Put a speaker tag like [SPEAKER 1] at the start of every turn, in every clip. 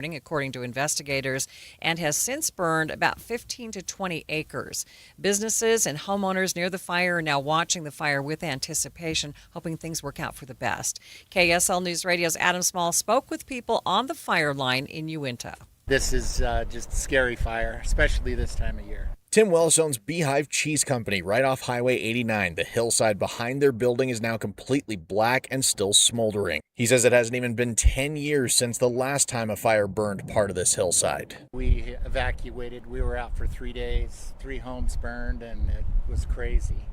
[SPEAKER 1] according to investigators, and has since burned about 15 to 20 acres. Businesses and homeowners near the fire are now watching the fire with anticipation, hoping things work out for the best. KSL News Radio's Adam Small spoke with people on the fire line in Uinta.
[SPEAKER 2] This is just a scary fire, especially this time of year.
[SPEAKER 3] Tim Wells owns Beehive Cheese Company right off Highway 89. The hillside behind their building is now completely black and still smoldering. He says it hasn't even been 10 years since the last time a fire burned part of this hillside.
[SPEAKER 2] We evacuated. We were out for 3 days. 3 homes burned, and it was crazy.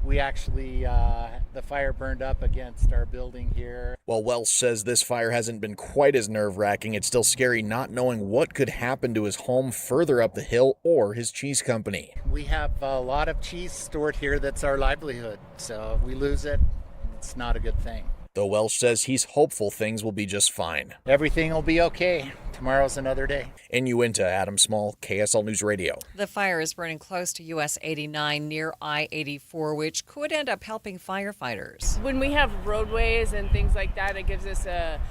[SPEAKER 2] We actually, the fire burned up against our building here.
[SPEAKER 3] While Wells says this fire hasn't been quite as nerve-wracking, it's still scary not knowing what could happen to his home further up the hill or his cheese company.
[SPEAKER 2] We have a lot of cheese stored here that's our livelihood, so if we lose it, it's not a good thing.
[SPEAKER 3] Though Welsh says he's hopeful things will be just fine.
[SPEAKER 2] Everything will be okay. Tomorrow's another day.
[SPEAKER 3] In Uinta, Adam Small, KSL News Radio.
[SPEAKER 1] The fire is burning close to US 89 near I-84, which could end up helping firefighters.
[SPEAKER 4] When we have roadways and things like that, it gives us a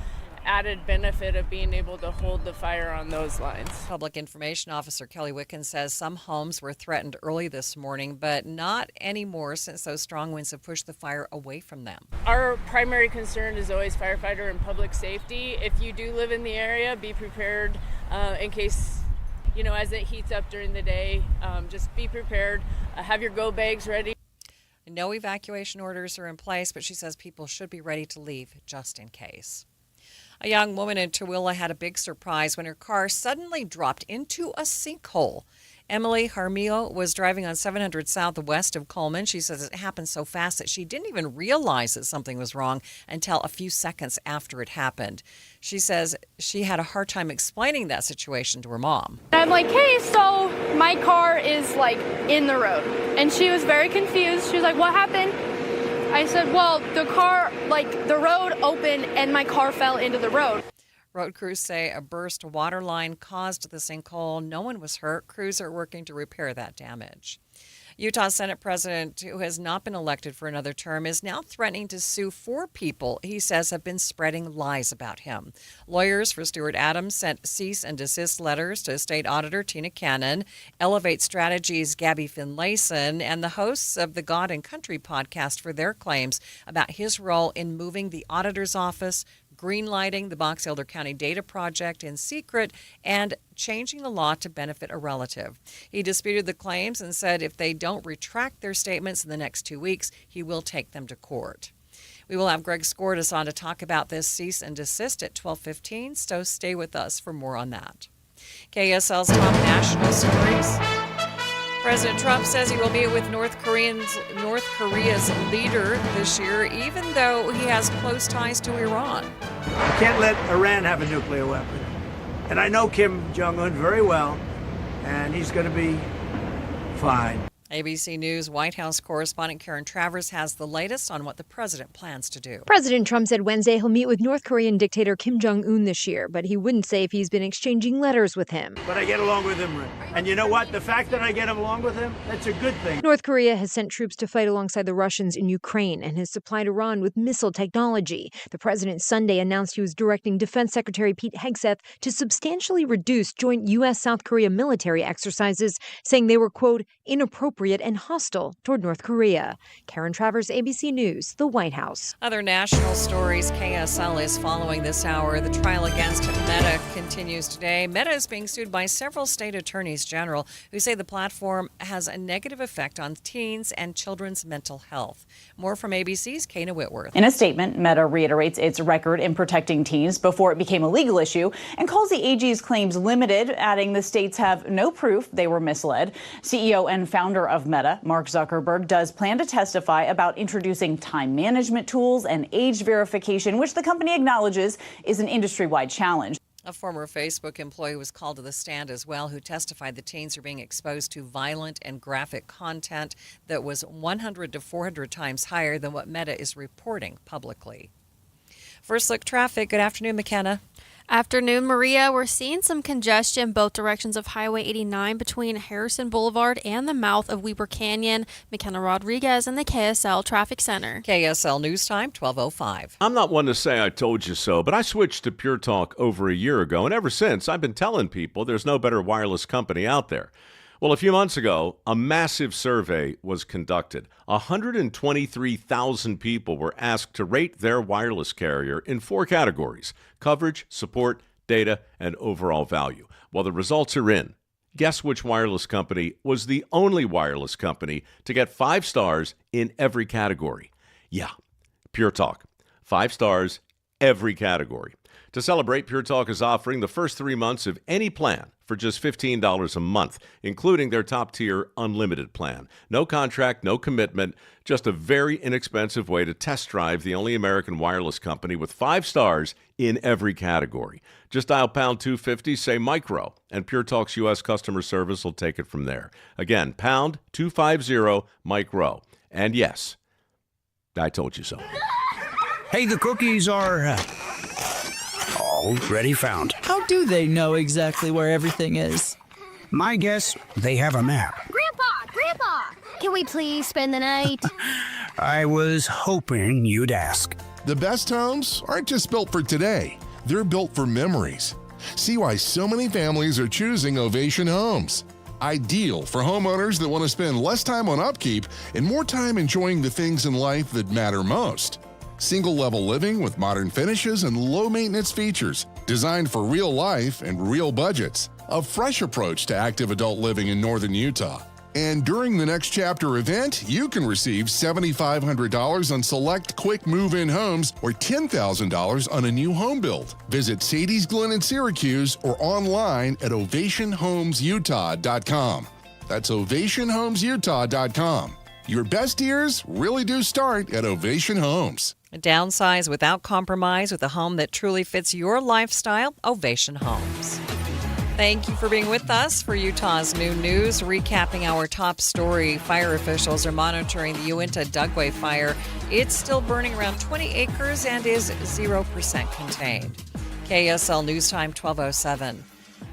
[SPEAKER 4] added benefit of being able to hold the fire on those lines.
[SPEAKER 1] Public Information Officer Kelly Wicken says some homes were threatened early this morning, but not anymore since those strong winds have pushed the fire away from them.
[SPEAKER 4] Our primary concern is always firefighter and public safety. If you do live in the area, be prepared in case, as it heats up during the day. Just be prepared. Have your go bags ready.
[SPEAKER 1] No evacuation orders are in place, but she says people should be ready to leave just in case. A young woman in Tooele had a big surprise when her car suddenly dropped into a sinkhole. Emily Jaramillo was driving on 700 South west of Coleman. She says it happened so fast that she didn't even realize that something was wrong until a few seconds after it happened. She says she had a hard time explaining that situation to her mom.
[SPEAKER 5] I'm like, hey, so my car is in the road. And she was very confused. She was like, what happened? I said, well, the car, the road opened and my car fell into the road.
[SPEAKER 1] Road crews say a burst water line caused the sinkhole. No one was hurt. Crews are working to repair that damage. Utah Senate President, who has not been elected for another term, is now threatening to sue 4 people he says have been spreading lies about him. Lawyers for Stuart Adams sent cease and desist letters to State Auditor Tina Cannon, Elevate Strategies' Gabby Finlayson, and the hosts of the God and Country podcast for their claims about his role in moving the auditor's office, greenlighting the Box Elder County Data Project in secret, and changing the law to benefit a relative. He disputed the claims and said if they don't retract their statements in the next 2 weeks, he will take them to court. We will have Greg Skordas on to talk about this cease and desist at 12:15, so stay with us for more on that. KSL's top national stories. President Trump says he will meet with North Korea's leader this year, even though he has close ties to Iran.
[SPEAKER 6] You can't let Iran have a nuclear weapon. And I know Kim Jong-un very well, and he's going to be fine.
[SPEAKER 1] ABC News White House correspondent Karen Travers has the latest on what the president plans to do.
[SPEAKER 7] President Trump said Wednesday he'll meet with North Korean dictator Kim Jong-un this year, but he wouldn't say if he's been exchanging letters with him.
[SPEAKER 6] But I get along with him, Rick. And you know what? The fact that I get along with him, that's a good thing.
[SPEAKER 7] North Korea has sent troops to fight alongside the Russians in Ukraine and has supplied Iran with missile technology. The president Sunday announced he was directing Defense Secretary Pete Hegseth to substantially reduce joint U.S.-South Korea military exercises, saying they were, quote, inappropriate and hostile toward North Korea. Karen Travers, ABC News, the White House.
[SPEAKER 1] Other national stories KSL is following this hour. The trial against Meta continues today. Meta is being sued by several state attorneys general who say the platform has a negative effect on teens and children's mental health. More from ABC's Kana Whitworth.
[SPEAKER 8] In a statement, Meta reiterates its record in protecting teens before it became a legal issue and calls the AG's claims limited, adding the states have no proof they were misled. CEO and founder of Meta, Mark Zuckerberg, does plan to testify about introducing time management tools and age verification, which the company acknowledges is an industry-wide challenge.
[SPEAKER 1] A former Facebook employee was called to the stand as well, who testified the teens are being exposed to violent and graphic content that was 100 to 400 times higher than what Meta is reporting publicly. First Look Traffic. Good afternoon, McKenna.
[SPEAKER 9] Afternoon, Maria. We're seeing some congestion both directions of Highway 89 between Harrison Boulevard and the mouth of Weber Canyon. McKenna Rodriguez in the KSL Traffic Center.
[SPEAKER 1] KSL News Time, 12:05.
[SPEAKER 10] I'm not one to say I told you so, but I switched to Pure Talk over a year ago, and ever since, I've been telling people there's no better wireless company out there. Well, a few months ago, a massive survey was conducted. 123,000 people were asked to rate their wireless carrier in 4 categories: coverage, support, data, and overall value. Well, the results are in. Guess which wireless company was the only wireless company to get 5 stars in every category? Yeah, Pure Talk. 5 stars, every category. To celebrate, Pure Talk is offering the first 3 months of any plan for just $15 a month, including their top-tier unlimited plan. No contract, no commitment, just a very inexpensive way to test drive the only American wireless company with 5 stars in every category. Just dial pound 250, say micro, and Pure Talk's U.S. customer service will take it from there. Again, pound 250 micro. And yes, I told you so.
[SPEAKER 11] Hey, the cookies are already found.
[SPEAKER 12] How do they know exactly where everything is?
[SPEAKER 11] My guess, they have a map.
[SPEAKER 13] Grandpa, can we please spend the night?
[SPEAKER 11] I was hoping you'd ask.
[SPEAKER 14] The best homes aren't just built for today. They're built for memories. See why so many families are choosing Ovation Homes. Ideal for homeowners that want to spend less time on upkeep and more time enjoying the things in life that matter most. Single-level living with modern finishes and low-maintenance features, designed for real life and real budgets. A fresh approach to active adult living in northern Utah. And during the Next Chapter event, you can receive $7,500 on select quick move-in homes or $10,000 on a new home build. Visit Sadie's Glen in Syracuse or online at ovationhomesutah.com. That's ovationhomesutah.com. Your best years really do start at Ovation Homes.
[SPEAKER 1] Downsize without compromise with a home that truly fits your lifestyle. Ovation Homes. Thank you for being with us for Utah's Noon News. Recapping our top story, fire officials are monitoring the Uinta Dugway fire. It's still burning around 20 acres and is 0% contained. KSL News Time, 12:07.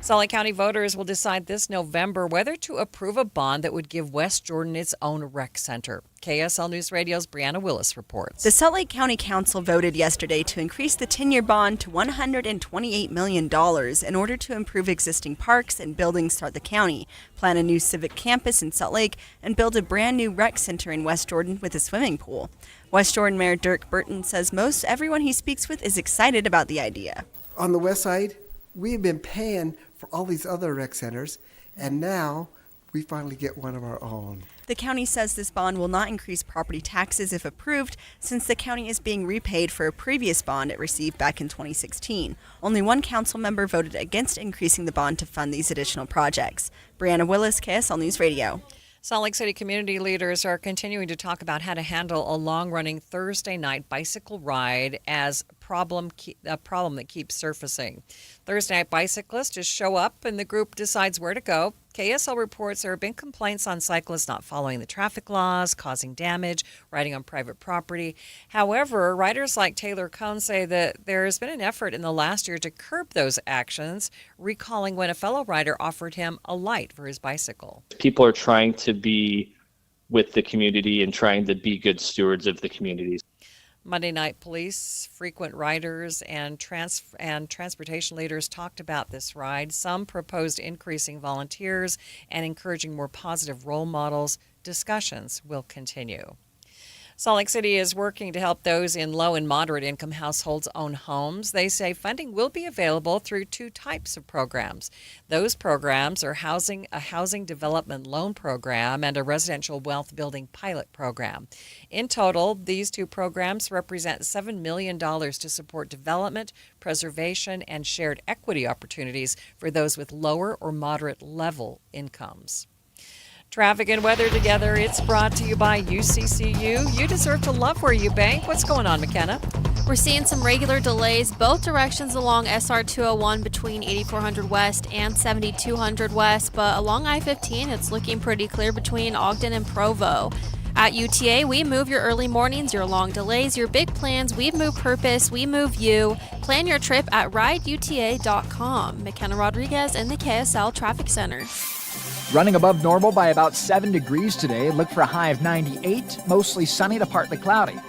[SPEAKER 1] Salt Lake County voters will decide this November whether to approve a bond that would give West Jordan its own rec center. KSL News Radio's Brianna Willis reports.
[SPEAKER 15] The Salt Lake County Council voted yesterday to increase the 10-year bond to $128 million in order to improve existing parks and buildings throughout the county, plan a new civic campus in Salt Lake, and build a brand new rec center in West Jordan with a swimming pool. West Jordan Mayor Dirk Burton says most everyone he speaks with is excited about the idea.
[SPEAKER 16] On the west side, we've been paying for all these other rec centers, and now we finally get one of our own.
[SPEAKER 15] The county says this bond will not increase property taxes if approved, since the county is being repaid for a previous bond it received back in 2016. Only one council member voted against increasing the bond to fund these additional projects. Brianna Willis, KSL News Radio.
[SPEAKER 1] Salt Lake City community leaders are continuing to talk about how to handle a long-running Thursday night bicycle ride as a problem that keeps surfacing. Thursday night bicyclists just show up and the group decides where to go. KSL reports there have been complaints on cyclists not following the traffic laws, causing damage, riding on private property. However, riders like Taylor Cohn say that there has been an effort in the last year to curb those actions, recalling when a fellow rider offered him a light for his bicycle.
[SPEAKER 17] People are trying to be with the community and trying to be good stewards of the communities.
[SPEAKER 1] Monday night, police, frequent riders, and transportation leaders talked about this ride. Some proposed increasing volunteers and encouraging more positive role models. Discussions will continue. Salt Lake City is working to help those in low and moderate income households own homes. They say funding will be available through 2 types of programs. Those programs are a housing development loan program and a residential wealth building pilot program. In total, these 2 programs represent $7 million to support development, preservation, and shared equity opportunities for those with lower or moderate level incomes. Traffic and weather together. It's brought to you by UCCU. You deserve to love where you bank. What's going on, McKenna?
[SPEAKER 9] We're seeing some regular delays both directions along SR 201 between 8400 West and 7200 West, but along I-15 it's looking pretty clear between Ogden and Provo. At UTA, we move your early mornings, your long delays, your big plans. We move purpose, we move you. Plan your trip at rideuta.com. McKenna Rodriguez in the KSL Traffic Center.
[SPEAKER 18] Running above normal by about 7 degrees today. Look for a high of 98, mostly sunny to partly cloudy.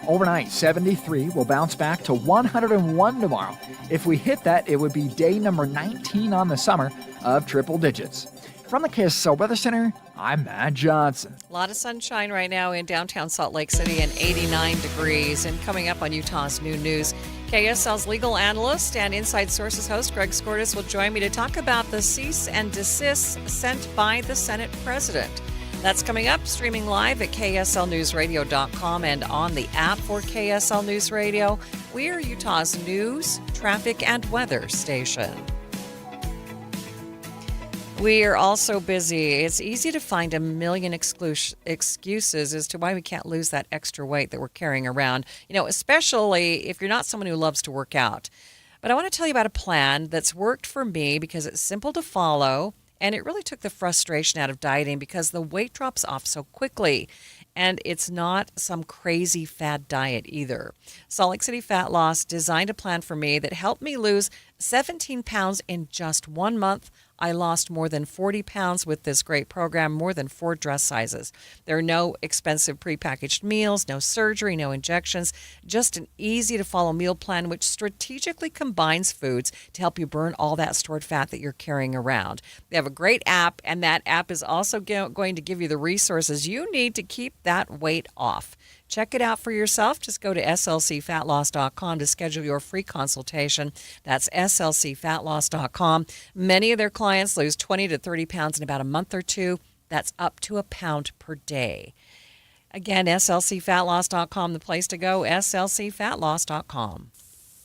[SPEAKER 18] Overnight, 73 will bounce back to 101 tomorrow. If we hit that, it would be day number 19 on the summer of triple digits. From the KSL Weather Center, I'm Matt Johnson.
[SPEAKER 1] A lot of sunshine right now in downtown Salt Lake City and 89 degrees. And coming up on Utah's New News, KSL's legal analyst and Inside Sources host Greg Skordas will join me to talk about the cease and desist sent by the Senate president. That's coming up, streaming live at KSLNewsRadio.com and on the app for KSL News Radio. We are Utah's news, traffic, and weather station. We are also busy. It's easy to find a million excuses as to why we can't lose that extra weight that we're carrying around, especially if you're not someone who loves to work out. But I want to tell you about a plan that's worked for me because it's simple to follow, and it really took the frustration out of dieting because the weight drops off so quickly. And it's not some crazy fad diet either. Salt Lake City Fat Loss designed a plan for me that helped me lose 17 pounds in just 1 month. I lost more than 40 pounds with this great program, more than 4 dress sizes. There are no expensive prepackaged meals, no surgery, no injections, just an easy-to-follow meal plan which strategically combines foods to help you burn all that stored fat that you're carrying around. They have a great app, and that app is also going to give you the resources you need to keep that weight off. Check it out for yourself. Just go to slcfatloss.com to schedule your free consultation. That's slcfatloss.com. Many of their clients lose 20 to 30 pounds in about a month or two. That's up to a pound per day. Again, slcfatloss.com, the place to go, slcfatloss.com.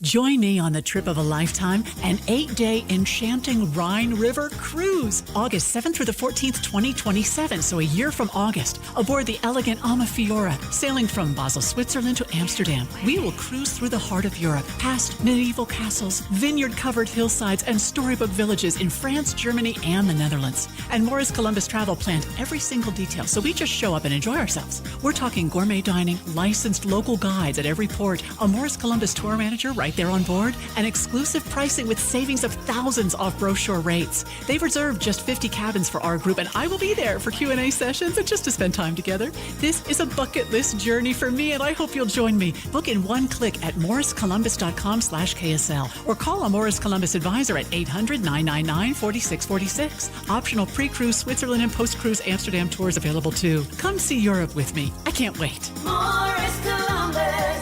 [SPEAKER 19] Join me on the trip of a lifetime, an 8-day enchanting Rhine River cruise, August 7th through the 14th, 2027, so a year from August, aboard the elegant Amafiora, sailing from Basel, Switzerland to Amsterdam. We will cruise through the heart of Europe, past medieval castles, vineyard-covered hillsides, and storybook villages in France, Germany, and the Netherlands. And Morris Columbus Travel planned every single detail, so we just show up and enjoy ourselves. We're talking gourmet dining, licensed local guides at every port, a Morris Columbus tour manager right there on board, and exclusive pricing with savings of thousands off brochure rates. They've reserved just 50 cabins for our group, and I will be there for Q&A sessions and just to spend time together. This is a bucket list journey for me, and I hope you'll join me. Book in one click at morriscolumbus.com/KSL or call a Morris Columbus advisor at 800-999-4646. Optional pre-cruise Switzerland and post-cruise Amsterdam tours available too. Come see Europe with me. I can't wait.
[SPEAKER 20] Morris Columbus.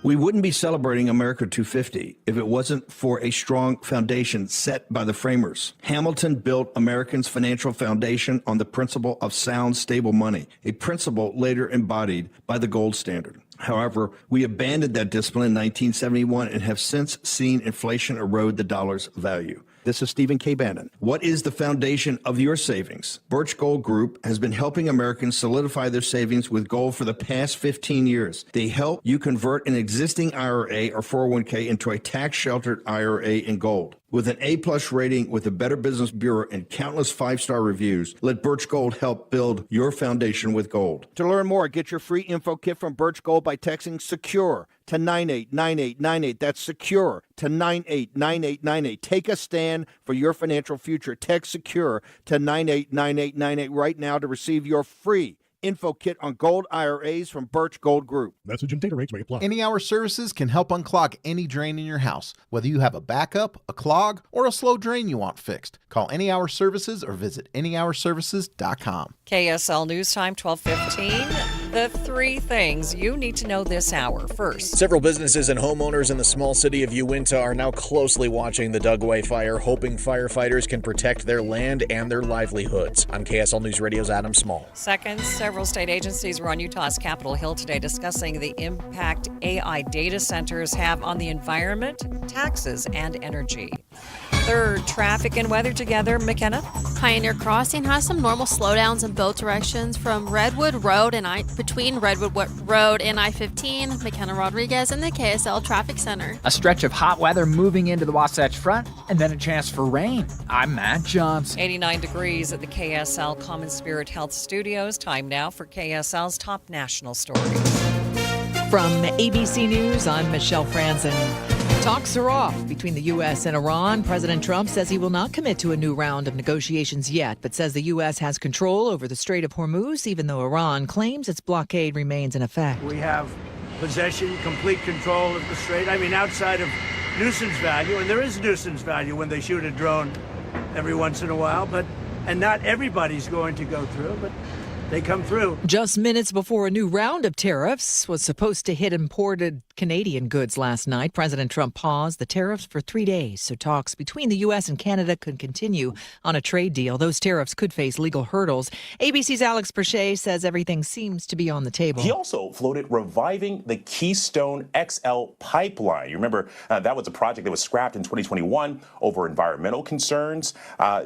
[SPEAKER 21] We wouldn't be celebrating America 250 if it wasn't for a strong foundation set by the framers. Hamilton built Americans' financial foundation on the principle of sound, stable money, a principle later embodied by the gold standard. However, we abandoned that discipline in 1971 and have since seen inflation erode the dollar's value. This is Stephen K. Bannon. What is the foundation of your savings? Birch Gold Group has been helping Americans solidify their savings with gold for the past 15 years. They help you convert an existing IRA or 401k into a tax-sheltered IRA in gold. With an A-plus rating with the Better Business Bureau and countless 5-star reviews, let Birch Gold help build your foundation with gold. To learn more, get your free info kit from Birch Gold by texting SECURE to 989898. That's SECURE to 989898. Take a stand for your financial future. Text SECURE to 989898 right now to receive your free info kit on gold IRAs from Birch Gold Group.
[SPEAKER 22] Message and data rates may apply. Any Hour Services can help unclog any drain in your house, whether you have a backup, a clog, or a slow drain you want fixed. Call Any Hour Services or visit anyhourservices.com.
[SPEAKER 1] KSL News Time, 12:15. The 3 things you need to know this hour. First,
[SPEAKER 3] several businesses and homeowners in the small city of Uinta are now closely watching the Dugway fire, hoping firefighters can protect their land and their livelihoods. I'm KSL News Radio's Adam Small.
[SPEAKER 1] Second, several state agencies were on Utah's Capitol Hill today discussing the impact AI data centers have on the environment, taxes, and energy. Third, traffic and weather together. McKenna?
[SPEAKER 9] Pioneer Crossing has some normal slowdowns in both directions from Redwood Road and between Redwood Road and I-15. McKenna Rodriguez in the KSL Traffic Center.
[SPEAKER 18] A stretch of hot weather moving into the Wasatch Front, and then a chance for rain. I'm Matt Johnson.
[SPEAKER 1] 89 degrees at the KSL Common Spirit Health Studios. Time now for KSL's top national stories.
[SPEAKER 2] From ABC News, I'm Michelle Franzen. Talks are off between the U.S. and Iran. President Trump says he will not commit to a new round of negotiations yet, but says the U.S. has control over the Strait of Hormuz, even though Iran claims its blockade remains in effect.
[SPEAKER 6] We have possession, complete control of the strait. I mean, outside of nuisance value, and there is nuisance value when they shoot a drone every once in a while, and not everybody's going to go through, but they come through.
[SPEAKER 2] Just minutes before a new round of tariffs was supposed to hit imported Canadian goods last night, President Trump paused the tariffs for 3 days so talks between the U.S. and Canada could continue on a trade deal. Those tariffs could face legal hurdles. ABC's Alex Perche says everything seems to be on the table.
[SPEAKER 4] He also floated reviving the Keystone XL pipeline. You remember that was a project that was scrapped in 2021 over environmental concerns.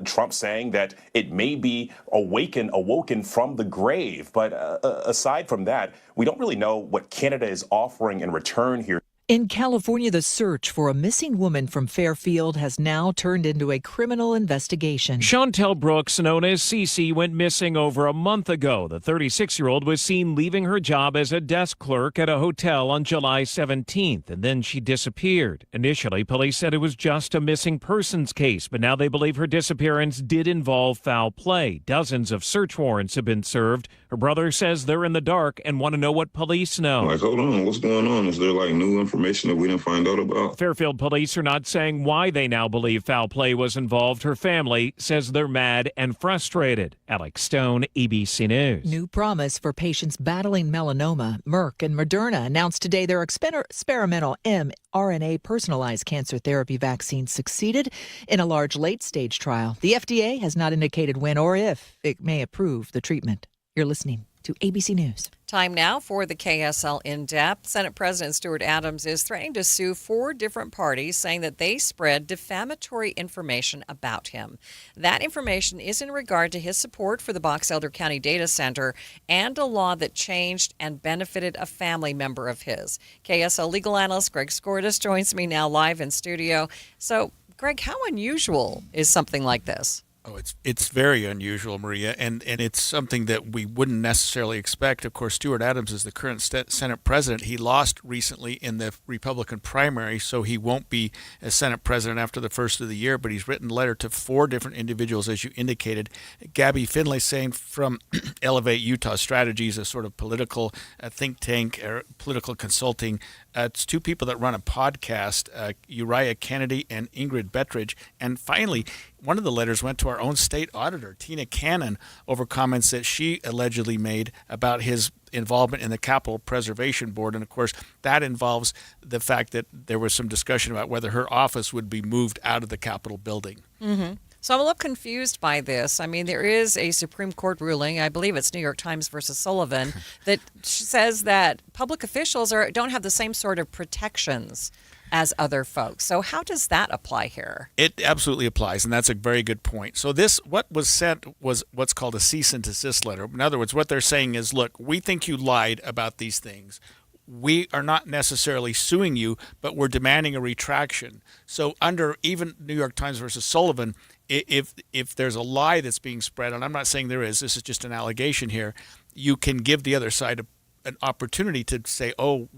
[SPEAKER 4] Trump saying that it may be awoken from the grave. But aside from that, we don't really know what Canada is offering in return here.
[SPEAKER 2] In California, the search for a missing woman from Fairfield has now turned into a criminal investigation.
[SPEAKER 23] Chantel Brooks, known as Cece, went missing over a month ago. The 36-year-old was seen leaving her job as a desk clerk at a hotel on July 17th, and then she disappeared. Initially, police said it was just a missing persons case, but now they believe her disappearance did involve foul play. Dozens of search warrants have been served. Her brother says they're in the dark and want to know what police know.
[SPEAKER 24] Like, hold on, what's going on? Is there new information that we didn't find out about?
[SPEAKER 23] Fairfield police are not saying why they now believe foul play was involved. Her family says they're mad and frustrated. Alex Stone, ABC News.
[SPEAKER 2] New promise for patients battling melanoma. Merck and Moderna announced today their experimental mRNA personalized cancer therapy vaccine succeeded in a large late-stage trial. The FDA has not indicated when or if it may approve the treatment. You're listening to ABC News.
[SPEAKER 1] Time now for the KSL In-Depth. Senate President Stuart Adams is threatening to sue 4 different parties, saying that they spread defamatory information about him. That information is in regard to his support for the Box Elder County Data Center and a law that changed and benefited a family member of his. KSL legal analyst Greg Skordas joins me now live in studio. So, Greg, how unusual is something like this?
[SPEAKER 25] Oh, it's very unusual, Maria, and it's something that we wouldn't necessarily expect. Of course, Stuart Adams is the current Senate president. He lost recently in the Republican primary, so he won't be a Senate president after the first of the year, but he's written a letter to 4 different individuals, as you indicated. Gabby Finlay saying from Elevate Utah Strategies, a sort of political think tank, or political consulting. It's 2 people that run a podcast, Uriah Kennedy and Ingrid Bettridge. And finally, one of the letters went to our own state auditor, Tina Cannon, over comments that she allegedly made about his involvement in the Capital Preservation Board. And, of course, that involves the fact that there was some discussion about whether her office would be moved out of the Capitol building.
[SPEAKER 1] Mm-hmm. So I'm a little confused by this. I mean, there is a Supreme Court ruling, I believe it's New York Times versus Sullivan, that says that public officials don't have the same sort of protections as other folks. So how does that apply here?
[SPEAKER 25] It absolutely applies, and that's a very good point. So what was sent was what's called a cease and desist letter. In other words, what they're saying is, look, we think you lied about these things. We are not necessarily suing you, but we're demanding a retraction. So under even New York Times versus Sullivan, if there's a lie that's being spread, and I'm not saying there is, this is just an allegation here, you can give the other side an opportunity to say, oh,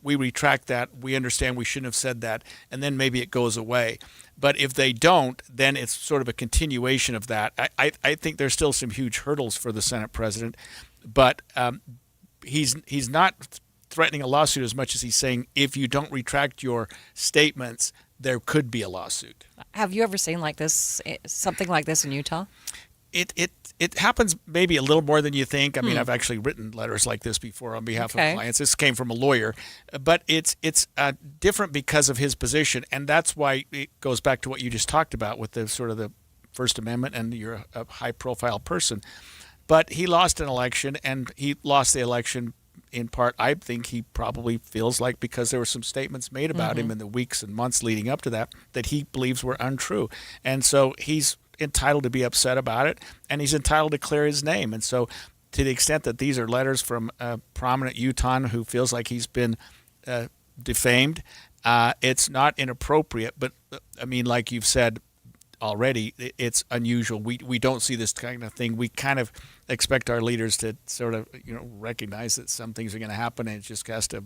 [SPEAKER 25] we retract that, we understand we shouldn't have said that, and then maybe it goes away. But if they don't, then it's sort of a continuation of that. I think there's still some huge hurdles for the Senate president, but he's not threatening a lawsuit as much as he's saying, if you don't retract your statements, there could be a lawsuit.
[SPEAKER 1] Have you ever seen something like this in Utah?
[SPEAKER 25] It happens maybe a little more than you think. I mean, I've actually written letters like this before on behalf of clients. This came from a lawyer, but it's different because of his position, and that's why it goes back to what you just talked about with the sort of the First Amendment, and you're a high-profile person. But he lost an election, and he lost the election in part, I think he probably feels like because there were some statements made about him in the weeks and months leading up to that he believes were untrue. And so he's entitled to be upset about it, and he's entitled to clear his name. And so to the extent that these are letters from a prominent Utahn who feels like he's been defamed, it's not inappropriate. But, I mean, like you've said already, it's unusual. We don't see this kind of thing. We kind of expect our leaders to sort of, recognize that some things are going to happen, and it just has to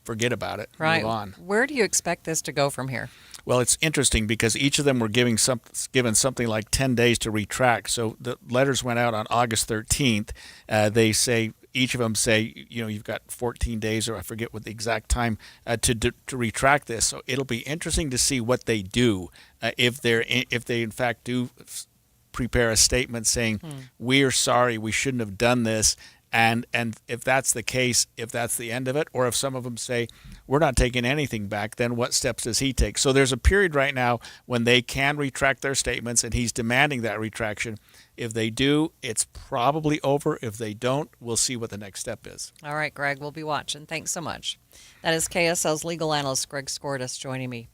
[SPEAKER 25] forget about it,
[SPEAKER 1] right.
[SPEAKER 25] move on.
[SPEAKER 1] Where do you expect this to go from here?
[SPEAKER 25] Well, it's interesting because each of them were given something like 10 days to retract. So the letters went out on August 13th. They say, each of them say, you've got 14 days, or I forget what the exact time, to retract this. So it'll be interesting to see what they do if they in fact do prepare a statement saying, we're sorry, we shouldn't have done this. And if that's the case, if that's the end of it, or if some of them say, we're not taking anything back, then what steps does he take? So there's a period right now when they can retract their statements, and he's demanding that retraction. If they do, it's probably over. If they don't, we'll see what the next step is.
[SPEAKER 1] All right, Greg, we'll be watching. Thanks so much. That is KSL's legal analyst, Greg Skordas, joining me.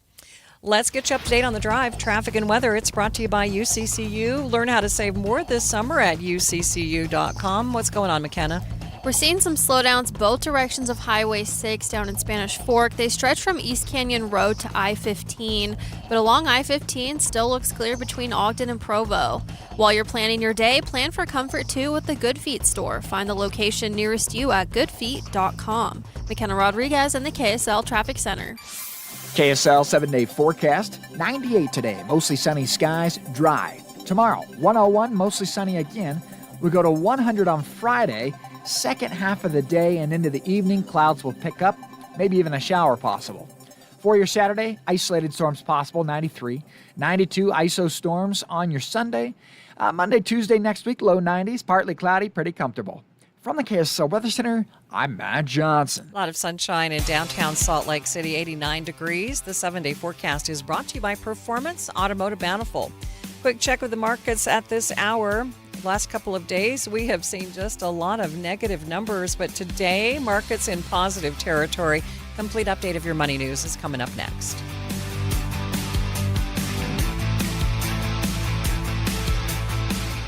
[SPEAKER 1] Let's get you up to date on the drive, traffic and weather. It's brought to you by UCCU. Learn how to save more this summer at uccu.com. What's going on, McKenna?
[SPEAKER 9] We're seeing some slowdowns both directions of Highway 6 down in Spanish Fork. They stretch from East Canyon Road to I-15, but along I-15 still looks clear between Ogden and Provo. While you're planning your day, plan for comfort too with the Good Feet store. Find the location nearest you at goodfeet.com. McKenna Rodriguez in the KSL Traffic Center.
[SPEAKER 18] KSL 7-day forecast, 98 today, mostly sunny skies, dry. Tomorrow, 101, mostly sunny again. We go to 100 on Friday. Second half of the day and into the evening, clouds will pick up, maybe even a shower possible. For your Saturday, isolated storms possible, 93. 92 ISO storms on your Sunday. Monday, Tuesday next week, low 90s, partly cloudy, pretty comfortable. From the KSL Weather Center, I'm Matt Johnson.
[SPEAKER 1] A lot of sunshine in downtown Salt Lake City, 89 degrees. The 7-day forecast is brought to you by Performance Automotive Bountiful. Quick check with the markets at this hour. Last couple of days, we have seen just a lot of negative numbers, but today, markets in positive territory. Complete update of your money news is coming up next.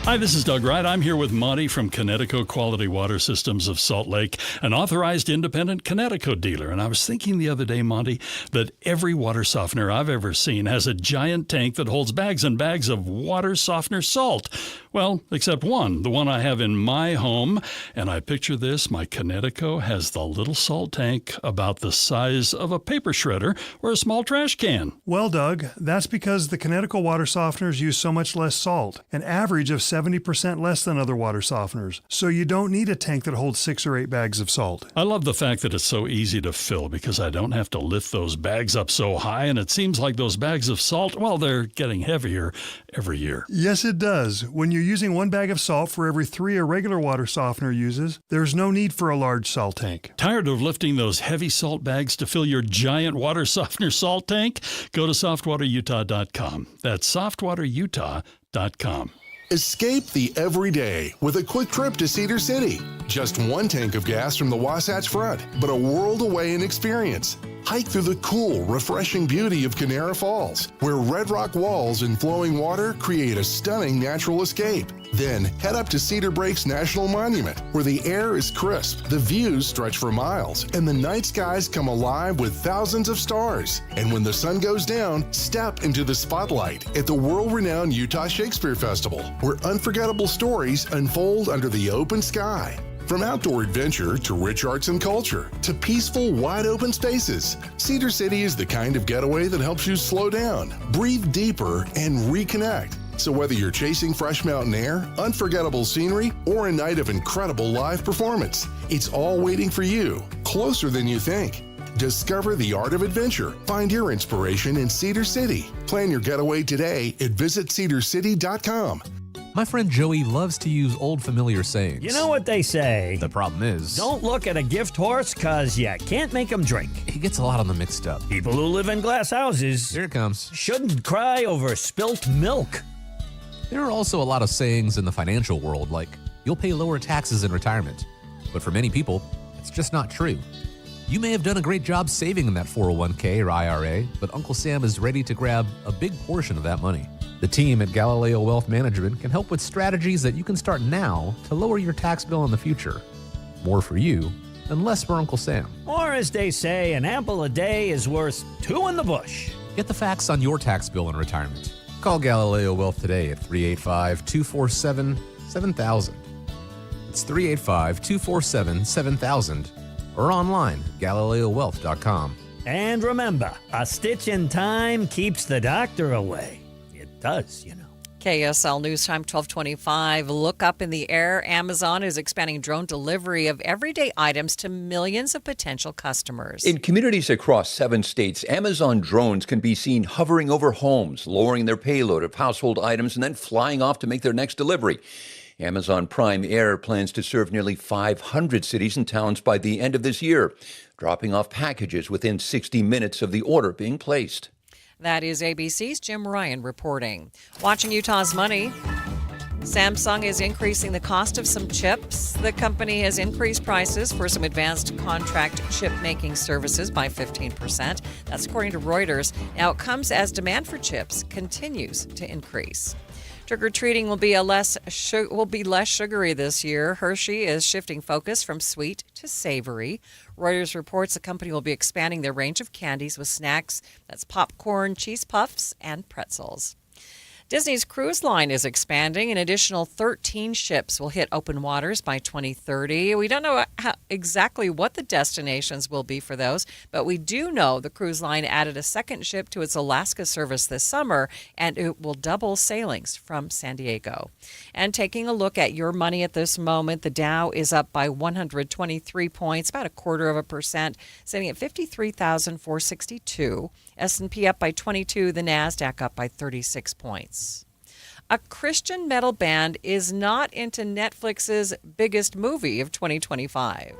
[SPEAKER 5] Hi, this is Doug Wright. I'm here with Monty from Connecticut Quality Water Systems of Salt Lake, an authorized independent Connecticut dealer. And I was thinking the other day, Monty, that every water softener I've ever seen has a giant tank that holds bags and bags of water softener salt. Well, except one, the one I have in my home. And I picture this, my Connecticut has the little salt tank about the size of a paper shredder or a small trash can.
[SPEAKER 7] Well, Doug, that's because the Connecticut water softeners use so much less salt, an average of 70% less than other water softeners. So you don't need a tank that holds 6 or 8 bags of salt.
[SPEAKER 5] I love the fact that it's so easy to fill because I don't have to lift those bags up so high, and it seems like those bags of salt, well, they're getting heavier every year.
[SPEAKER 7] Yes, it does. When you're using 1 bag of salt for every 3 a regular water softener uses, there's no need for a large salt tank.
[SPEAKER 5] Tired of lifting those heavy salt bags to fill your giant water softener salt tank? Go to softwaterutah.com. That's softwaterutah.com.
[SPEAKER 14] Escape the everyday with a quick trip to Cedar City. Just 1 tank of gas from the Wasatch Front, but a world away in experience. Hike through the cool, refreshing beauty of Canara Falls, where red rock walls and flowing water create a stunning natural escape. Then head up to Cedar Breaks National Monument, where the air is crisp, the views stretch for miles, and the night skies come alive with thousands of stars. And when the sun goes down, step into the spotlight at the world-renowned Utah Shakespeare Festival, where unforgettable stories unfold under the open sky. From outdoor adventure to rich arts and culture to peaceful, wide-open spaces, Cedar City is the kind of getaway that helps you slow down, breathe deeper, and reconnect. So whether you're chasing fresh mountain air, unforgettable scenery, or a night of incredible live performance, it's all waiting for you, closer than you think. Discover the art of adventure. Find your inspiration in Cedar City. Plan your getaway today at visitcedarcity.com.
[SPEAKER 8] My friend Joey loves to use old familiar sayings.
[SPEAKER 10] You know what they say.
[SPEAKER 8] The problem is,
[SPEAKER 10] don't look at a gift horse, cause you can't make them drink.
[SPEAKER 8] He gets a lot of them mixed up.
[SPEAKER 10] People who live in glass houses,
[SPEAKER 8] here it comes,
[SPEAKER 10] shouldn't cry over spilt milk.
[SPEAKER 8] There are also a lot of sayings in the financial world, like, you'll pay lower taxes in retirement. But for many people, it's just not true. You may have done a great job saving in that 401k or IRA, but Uncle Sam is ready to grab a big portion of that money. The team at Galileo Wealth Management can help with strategies that you can start now to lower your tax bill in the future. More for you and less for Uncle Sam.
[SPEAKER 10] Or as they say, an apple a day is worth two in the bush.
[SPEAKER 8] Get the facts on your tax bill in retirement. Call Galileo Wealth today at 385-247-7000. It's 385-247-7000 or online at GalileoWealth.com.
[SPEAKER 10] And remember, a stitch in time keeps the doctor away. It does, you know.
[SPEAKER 1] KSL News Time 1225. Look up in the air. Amazon is expanding drone delivery of everyday items to millions of potential customers.
[SPEAKER 11] In communities across 7 states, Amazon drones can be seen hovering over homes, lowering their payload of household items and then flying off to make their next delivery. Amazon Prime Air plans to serve nearly 500 cities and towns by the end of this year, dropping off packages within 60 minutes of the order being placed.
[SPEAKER 1] That is ABC's Jim Ryan reporting. Watching Utah's Money. Samsung is increasing the cost of some chips. The company has increased prices for some advanced contract chip-making services by 15%. That's according to Reuters. Now, it comes as demand for chips continues to increase. Trick-or-treating will be less sugary this year. Hershey is shifting focus from sweet to savory. Reuters reports the company will be expanding their range of candies with snacks. That's popcorn, cheese puffs, and pretzels. Disney's cruise line is expanding. An additional 13 ships will hit open waters by 2030. We don't know exactly what the destinations will be for those, but we do know the cruise line added a second ship to its Alaska service this summer, and it will double sailings from San Diego. And taking a look at your money at this moment, the Dow is up by 123 points, about 0.25%, sitting at 53,462. S&P up by 22, the NASDAQ up by 36 points. A Christian metal band is not into Netflix's biggest movie of 2025.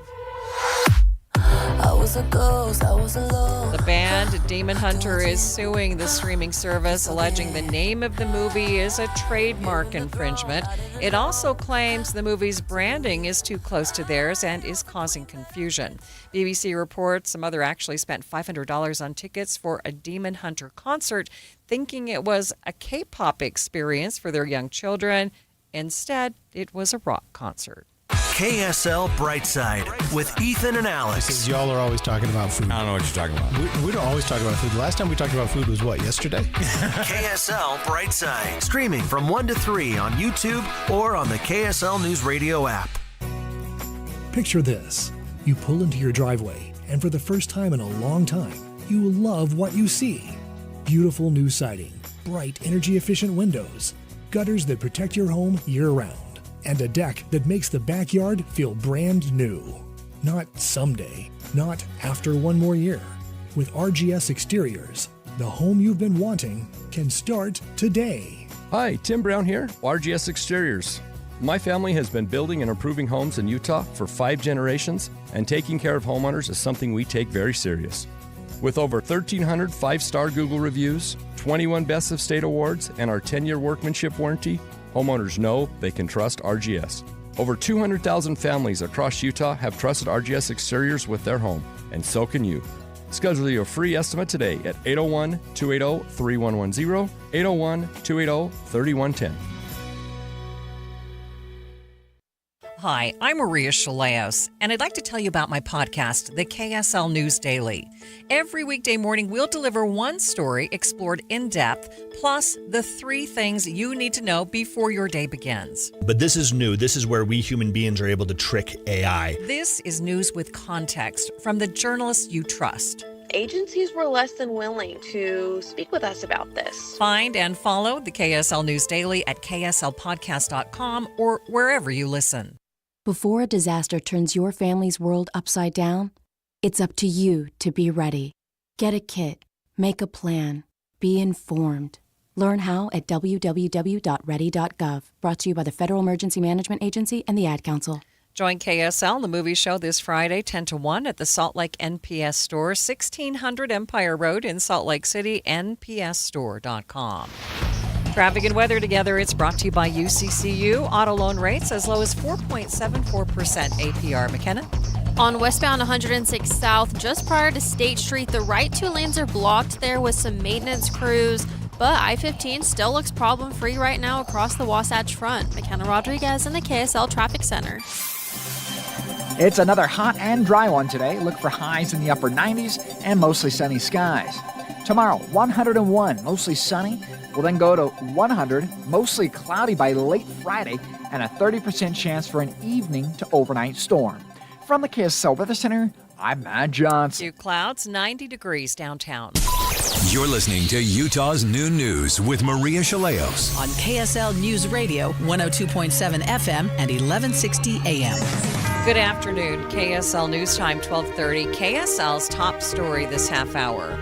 [SPEAKER 1] The band Demon Hunter is suing the streaming service, alleging the name of the movie is a trademark infringement. It also claims the movie's branding is too close to theirs and is causing confusion. BBC reports some mother actually spent $500 on tickets for a Demon Hunter concert, thinking it was a K-pop experience for their young children. Instead, it was a rock concert.
[SPEAKER 12] KSL Brightside with Ethan and Alex.
[SPEAKER 13] Because y'all are always talking about food.
[SPEAKER 15] I don't know what you're talking about.
[SPEAKER 13] We don't always talk about food. The last time we talked about food was what, yesterday?
[SPEAKER 12] KSL Brightside. Streaming from 1 to 3 on YouTube or on the KSL News Radio app.
[SPEAKER 16] Picture this. You pull into your driveway, and for the first time in a long time, you love what you see. Beautiful new siding, bright energy-efficient windows, gutters that protect your home year-round, and a deck that makes the backyard feel brand new. Not someday, not after one more year. With RGS Exteriors, the home you've been wanting can start today.
[SPEAKER 26] Hi, Tim Brown here, RGS Exteriors. My family has been building and improving homes in Utah for 5 generations, and taking care of homeowners is something we take very serious. With over 1,300 5-star Google reviews, 21 Best of State awards, and our 10-year workmanship warranty, homeowners know they can trust RGS. Over 200,000 families across Utah have trusted RGS Exteriors with their home, and so can you. Schedule your free estimate today at 801-280-3110, 801-280-3110.
[SPEAKER 1] Hi, I'm Maria Chaleos, and I'd like to tell you about my podcast, the KSL News Daily. Every weekday morning, we'll deliver one story explored in depth, plus the 3 things you need to know before your day begins.
[SPEAKER 27] But this is new. This is where we human beings are able to trick AI.
[SPEAKER 1] This is news with context from the journalists you trust.
[SPEAKER 28] Agencies were less than willing to speak with us about this.
[SPEAKER 1] Find and follow the KSL News Daily at kslpodcast.com or wherever you listen.
[SPEAKER 29] Before a disaster turns your family's world upside down, it's up to you to be ready. Get a kit, make a plan, be informed. Learn how at www.ready.gov. Brought to you by the Federal Emergency Management Agency and the Ad Council.
[SPEAKER 1] Join KSL, the movie show, this Friday, 10 to 1 at the Salt Lake NPS store, 1600 Empire Road in Salt Lake City, npsstore.com. Traffic and weather together. It's brought to you by UCCU. Auto loan rates as low as 4.74% APR. McKenna?
[SPEAKER 9] On westbound 106 South, just prior to State Street, the right two lanes are blocked there with some maintenance crews. But I-15 still looks problem-free right now across the Wasatch Front. McKenna Rodriguez in the KSL Traffic Center.
[SPEAKER 18] It's another hot and dry one today. Look for highs in the upper 90s and mostly sunny skies. Tomorrow, 101, mostly sunny. We'll then go to 100, mostly cloudy by late Friday, and a 30% chance for an evening to overnight storm. From the KSL Weather Center, I'm Matt Johnson.
[SPEAKER 1] Few clouds, 90 degrees downtown.
[SPEAKER 3] You're listening to Utah's Noon News with Maria Chaleos
[SPEAKER 4] on KSL News Radio, 102.7 FM and 1160 AM.
[SPEAKER 1] Good afternoon. KSL News Time, 1230. KSL's top story this half hour.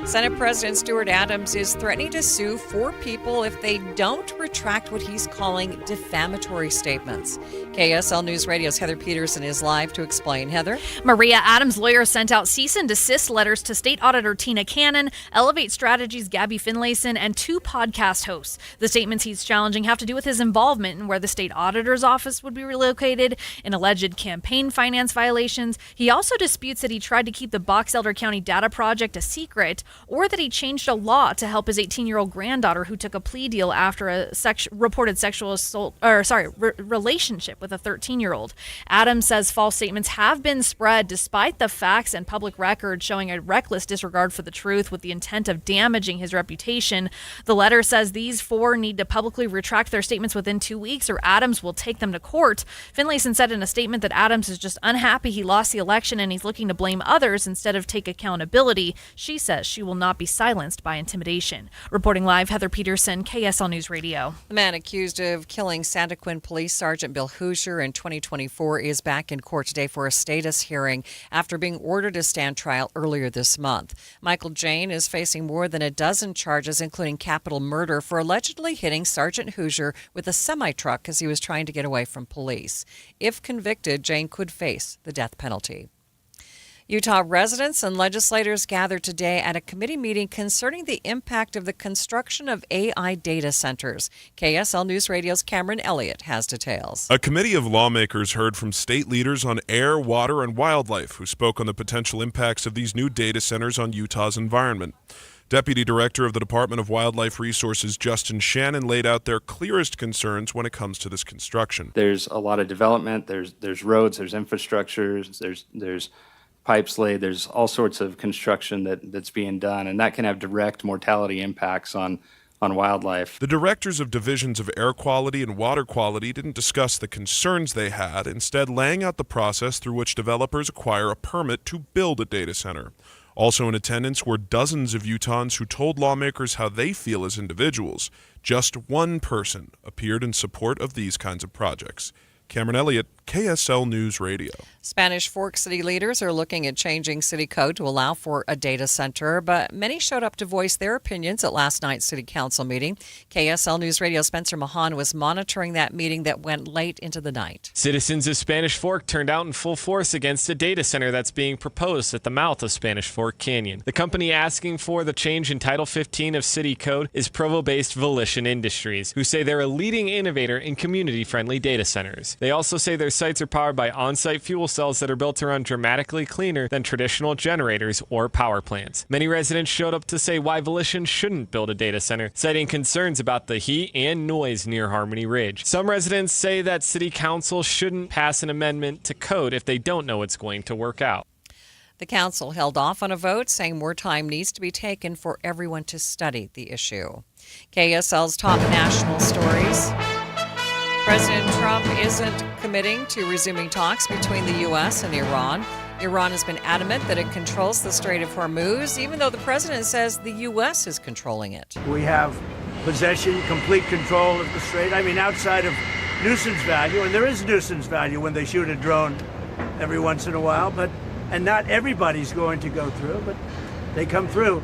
[SPEAKER 1] Senate President Stuart Adams is threatening to sue 4 people if they don't retract what he's calling defamatory statements. KSL News Radio's Heather Peterson is live to explain. Heather?
[SPEAKER 6] Maria, Adams' lawyer sent out cease and desist letters to State Auditor Tina Cannon, Elevate Strategies' Gabby Finlayson, and 2 podcast hosts. The statements he's challenging have to do with his involvement in where the state auditor's office would be relocated, in alleged campaign finance violations. He also disputes that he tried to keep the Box Elder County Data Project a secret, or that he changed a law to help his 18-year-old granddaughter who took a plea deal after a reported sexual assault, relationship with a 13-year-old. Adams says false statements have been spread despite the facts and public record showing a reckless disregard for the truth with the intent of damaging his reputation. The letter says these 4 need to publicly retract their statements within 2 weeks or Adams will take them to court. Finlayson said in a statement that Adams is just unhappy he lost the election and he's looking to blame others instead of take accountability. She says she will not be silenced by intimidation. Reporting live, Heather Peterson, KSL News Radio.
[SPEAKER 1] The man accused of killing Santaquin Police Sergeant Bill Hoosier in 2024 is back in court today for a status hearing after being ordered to stand trial earlier this month. Michael Jane is facing more than a dozen charges, including capital murder, for allegedly hitting Sergeant Hoosier with a semi-truck as he was trying to get away from police. If convicted, Jane could face the death penalty. Utah residents and legislators gathered today at a committee meeting concerning the impact of the construction of AI data centers. KSL News Radio's Cameron Elliott has details.
[SPEAKER 15] A committee of lawmakers heard from state leaders on air, water, and wildlife who spoke on the potential impacts of these new data centers on Utah's environment. Deputy Director of the Department of Wildlife Resources, Justin Shannon, laid out their clearest concerns when it comes to this construction.
[SPEAKER 17] There's a lot of development, there's roads, there's infrastructures, there's pipes laid, there's all sorts of construction that's being done, and that can have direct mortality impacts on wildlife.
[SPEAKER 15] The directors of divisions of air quality and water quality didn't discuss the concerns they had, instead laying out the process through which developers acquire a permit to build a data center. Also in attendance were dozens of Utahns who told lawmakers how they feel as individuals. Just one person appeared in support of these kinds of projects. Cameron Elliott, KSL News Radio.
[SPEAKER 1] Spanish Fork city leaders are looking at changing city code to allow for a data center, but many showed up to voice their opinions at last night's city council meeting. KSL News Radio Spencer Mahan was monitoring that meeting that went late into the night.
[SPEAKER 23] Citizens of Spanish Fork turned out in full force against a data center that's being proposed at the mouth of Spanish Fork Canyon. The company asking for the change in Title 15 of City Code is Provo-based Volition Industries, who say they're a leading innovator in community-friendly data centers. They also say their sites are powered by on-site fuel cells that are built to run dramatically cleaner than traditional generators or power plants. Many residents showed up to say why Volition shouldn't build a data center, citing concerns about the heat and noise near Harmony Ridge. Some residents say that City Council shouldn't pass an amendment to code if they don't know it's going to work out.
[SPEAKER 1] The council held off on a vote, saying more time needs to be taken for everyone to study the issue. KSL's top national stories. President Trump isn't committing to resuming talks between the U.S. and Iran. Iran has been adamant that it controls the Strait of Hormuz, even though the president says the U.S. is controlling it.
[SPEAKER 19] We have possession, complete control of the strait. I mean, outside of nuisance value, and there is nuisance value when they shoot a drone every once in a while, and not everybody's going to go through, but they come through.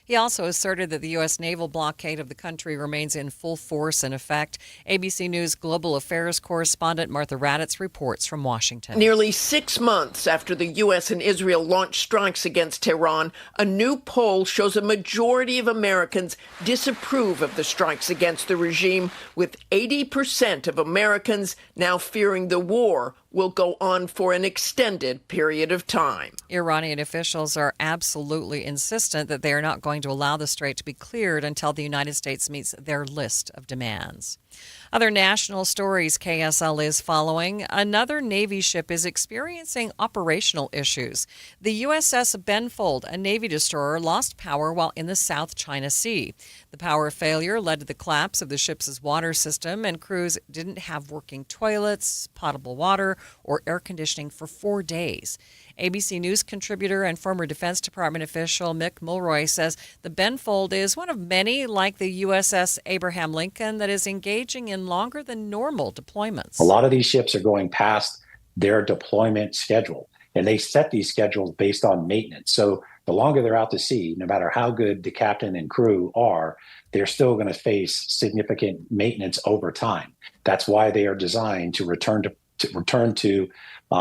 [SPEAKER 1] He also asserted that the U.S. naval blockade of the country remains in full force and effect. ABC News Global Affairs correspondent Martha Raddatz reports from Washington.
[SPEAKER 2] Nearly 6 months after the U.S. and Israel launched strikes against Tehran, a new poll shows a majority of Americans disapprove of the strikes against the regime, with 80% of Americans now fearing the war will go on for an extended period of time.
[SPEAKER 1] Iranian officials are absolutely insistent that they are not going to allow the strait to be cleared until the United States meets their list of demands. Other national stories KSL is following. Another Navy ship is experiencing operational issues. The USS Benfold, a Navy destroyer, lost power while in the South China Sea. The power failure led to the collapse of the ship's water system, and crews didn't have working toilets, potable water, or air conditioning for 4 days. ABC News contributor and former Defense Department official Mick Mulroy says the Benfold is one of many, like the USS Abraham Lincoln, that is engaging in longer than normal deployments.
[SPEAKER 5] A lot of these ships are going past their deployment schedule, and they set these schedules based on maintenance. So the longer they're out to sea, no matter how good the captain and crew are, they're still going to face significant maintenance over time. That's why they are designed to return to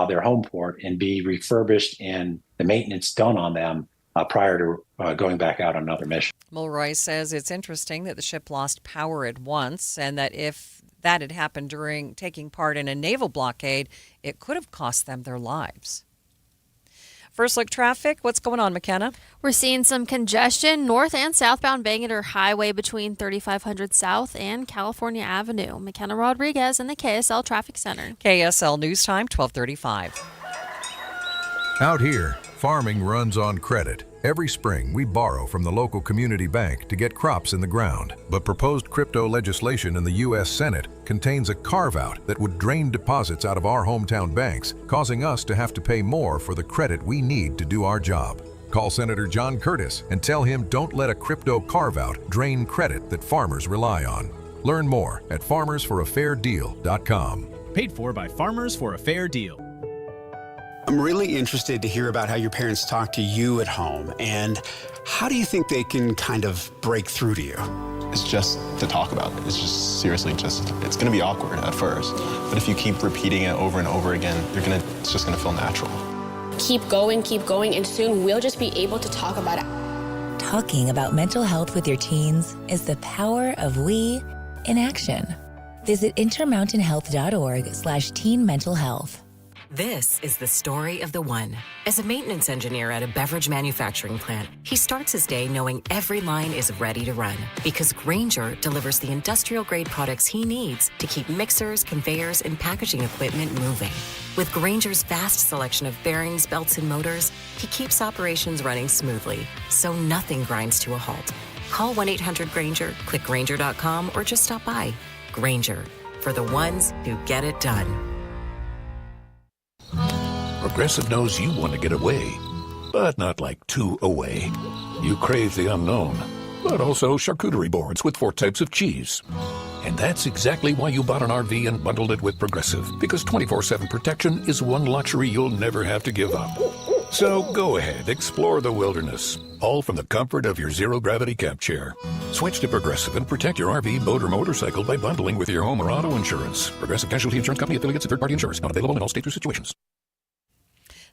[SPEAKER 5] their home port and be refurbished and the maintenance done on them prior to going back out on another mission.
[SPEAKER 1] Mulroy says it's interesting that the ship lost power at once, and that if that had happened during taking part in a naval blockade, it could have cost them their lives. First look traffic. What's going on, McKenna?
[SPEAKER 9] We're seeing some congestion north and southbound Bangerter Highway between 3500 South and California Avenue. McKenna Rodriguez in the KSL Traffic Center.
[SPEAKER 1] KSL News Time, 12:35.
[SPEAKER 7] Out here, farming runs on credit. Every spring, we borrow from the local community bank to get crops in the ground. But proposed crypto legislation in the U.S. Senate contains a carve-out that would drain deposits out of our hometown banks, causing us to have to pay more for the credit we need to do our job. Call Senator John Curtis and tell him don't let a crypto carve-out drain credit that farmers rely on. Learn more at farmersforafairdeal.com.
[SPEAKER 14] Paid for by Farmers for a Fair Deal.
[SPEAKER 20] I'm really interested to hear about how your parents talk to you at home, and how do you think they can kind of break through to you?
[SPEAKER 21] It's just to talk about it. It's just seriously it's going to be awkward at first. But if you keep repeating it over and over again, it's just going to feel natural.
[SPEAKER 22] Keep going, and soon we'll just be able to talk about it.
[SPEAKER 24] Talking about mental health with your teens is the power of we in action. Visit intermountainhealth.org/teen mental health.
[SPEAKER 25] This is the story of the one. As a maintenance engineer at a beverage manufacturing plant, he starts his day knowing every line is ready to run, because Grainger delivers the industrial-grade products he needs to keep mixers, conveyors, and packaging equipment moving. With Grainger's vast selection of bearings, belts, and motors, he keeps operations running smoothly, so nothing grinds to a halt. Call 1-800-GRAINGER, click Grainger.com, or just stop by. Grainger, for the ones who get it done.
[SPEAKER 30] Progressive knows you want to get away, but not like too away. You crave the unknown, but also charcuterie boards with 4 types of cheese. And that's exactly why you bought an RV and bundled it with Progressive, because 24/7 protection is one luxury you'll never have to give up. So go ahead, explore the wilderness, all from the comfort of your zero-gravity camp chair. Switch to Progressive and protect your RV, boat, or motorcycle by bundling with your home or auto insurance. Progressive Casualty Insurance Company affiliates and third-party insurers. Not available in all states or situations.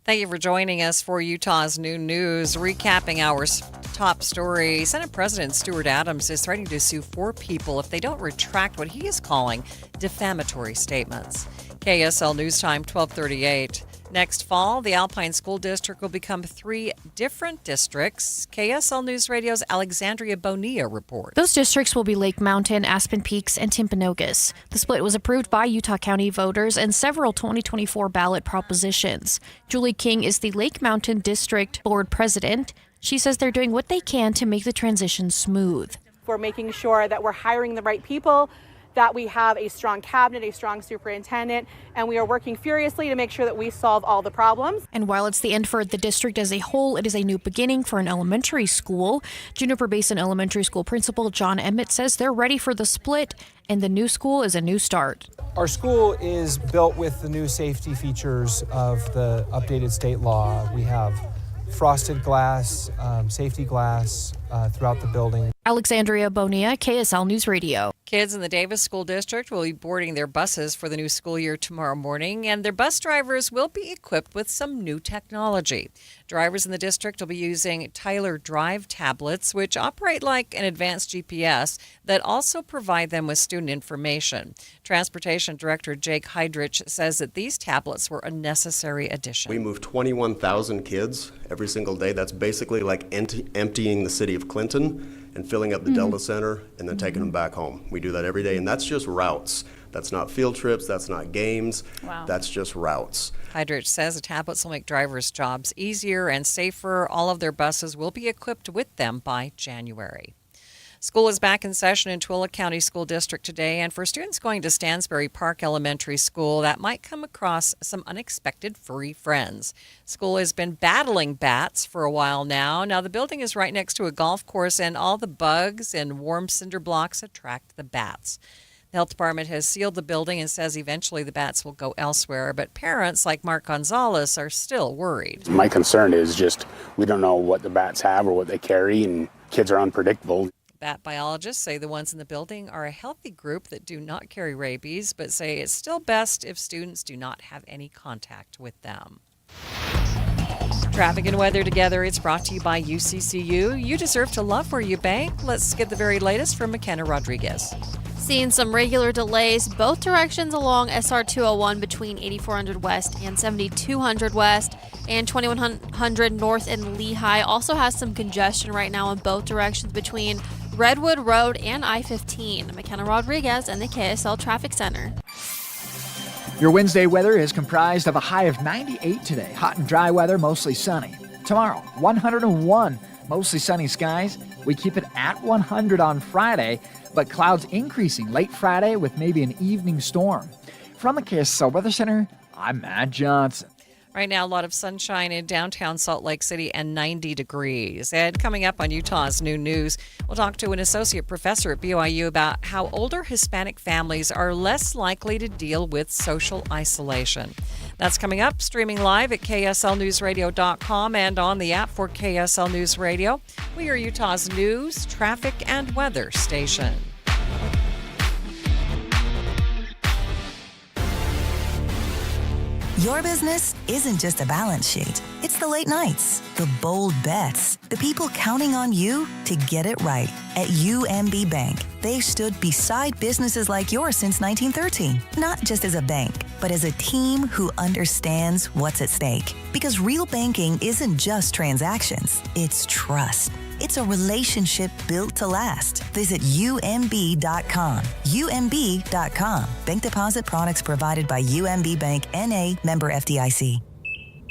[SPEAKER 1] Thank you for joining us for Utah's Noon News. Recapping our top story, Senate President Stuart Adams is threatening to sue 4 people if they don't retract what he is calling defamatory statements. KSL News Time, 12:38. Next fall, the Alpine School District will become 3 different districts. KSL News Radio's Alexandria Bonilla reports.
[SPEAKER 31] Those districts will be Lake Mountain, Aspen Peaks, and Timpanogos. The split was approved by Utah County voters and several 2024 ballot propositions. Julie King is the Lake Mountain District Board President. She says they're doing what they can to make the transition smooth.
[SPEAKER 32] We're making sure that we're hiring the right people, that we have a strong cabinet, a strong superintendent, and we are working furiously to make sure that we solve all the problems.
[SPEAKER 31] And while it's the end for the district as a whole, it is a new beginning for an elementary school. Juniper Basin Elementary School Principal John Emmett says they're ready for the split, and the new school is a new start.
[SPEAKER 33] Our school is built with the new safety features of the updated state law. We have
[SPEAKER 3] frosted glass, safety glass throughout the building.
[SPEAKER 31] Alexandria Bonilla, KSL News Radio.
[SPEAKER 1] Kids in the Davis School District will be boarding their buses for the new school year tomorrow morning, and their bus drivers will be equipped with some new technology. Drivers in the district will be using Tyler Drive tablets, which operate like an advanced GPS that also provide them with student information. Transportation Director Jake Heidrich says that these tablets were a necessary addition.
[SPEAKER 8] We move 21,000 kids every single day. That's basically like emptying the city of Clinton and filling up the Delta Center and then taking them back home. We do that every day, and that's just routes. That's not field trips, that's not games, that's just routes.
[SPEAKER 1] Heidrich says the tablets will make drivers' jobs easier and safer. All of their buses will be equipped with them by January. School is back in session in Tooele County School District today, and for students going to Stansbury Park Elementary School, that might come across some unexpected furry friends. School has been battling bats for a while now. Now, the building is right next to a golf course, and all the bugs and warm cinder blocks attract the bats. The health department has sealed the building and says eventually the bats will go elsewhere, but parents like Mark Gonzalez are still worried.
[SPEAKER 10] My concern is just we don't know what the bats have or what they carry, and kids are unpredictable.
[SPEAKER 1] Bat biologists say the ones in the building are a healthy group that do not carry rabies, but say it's still best if students do not have any contact with them. Traffic and weather together. It's brought to you by UCCU. You deserve to love where you bank. Let's get the very latest from McKenna Rodriguez.
[SPEAKER 9] Seeing some regular delays both directions along SR 201 between 8400 West and 7200 West, and 2100 North in Lehigh also has some congestion right now in both directions between Redwood Road and I-15. McKenna Rodriguez in the KSL Traffic Center.
[SPEAKER 11] Your Wednesday weather is comprised of a high of 98 today. Hot and dry weather, mostly sunny. Tomorrow, 101, mostly sunny skies. We keep it at 100 on Friday, but clouds increasing late Friday with maybe an evening storm. From the KSL Weather Center, I'm Matt Johnson.
[SPEAKER 1] Right now, a lot of sunshine in downtown Salt Lake City and 90 degrees. And coming up on Utah's New News, we'll talk to an associate professor at BYU about how older Hispanic families are less likely to deal with social isolation. That's coming up, streaming live at KSLNewsRadio.com and on the app for KSL News Radio. We are Utah's news, traffic, and weather station.
[SPEAKER 12] Your business isn't just a balance sheet. It's the late nights, the bold bets, the people counting on you to get it right. At UMB Bank, they've stood beside businesses like yours since 1913, not just as a bank, but as a team who understands what's at stake. Because real banking isn't just transactions, it's trust. It's a relationship built to last. Visit UMB.com. UMB.com. Bank deposit products provided by UMB Bank, N.A., member FDIC.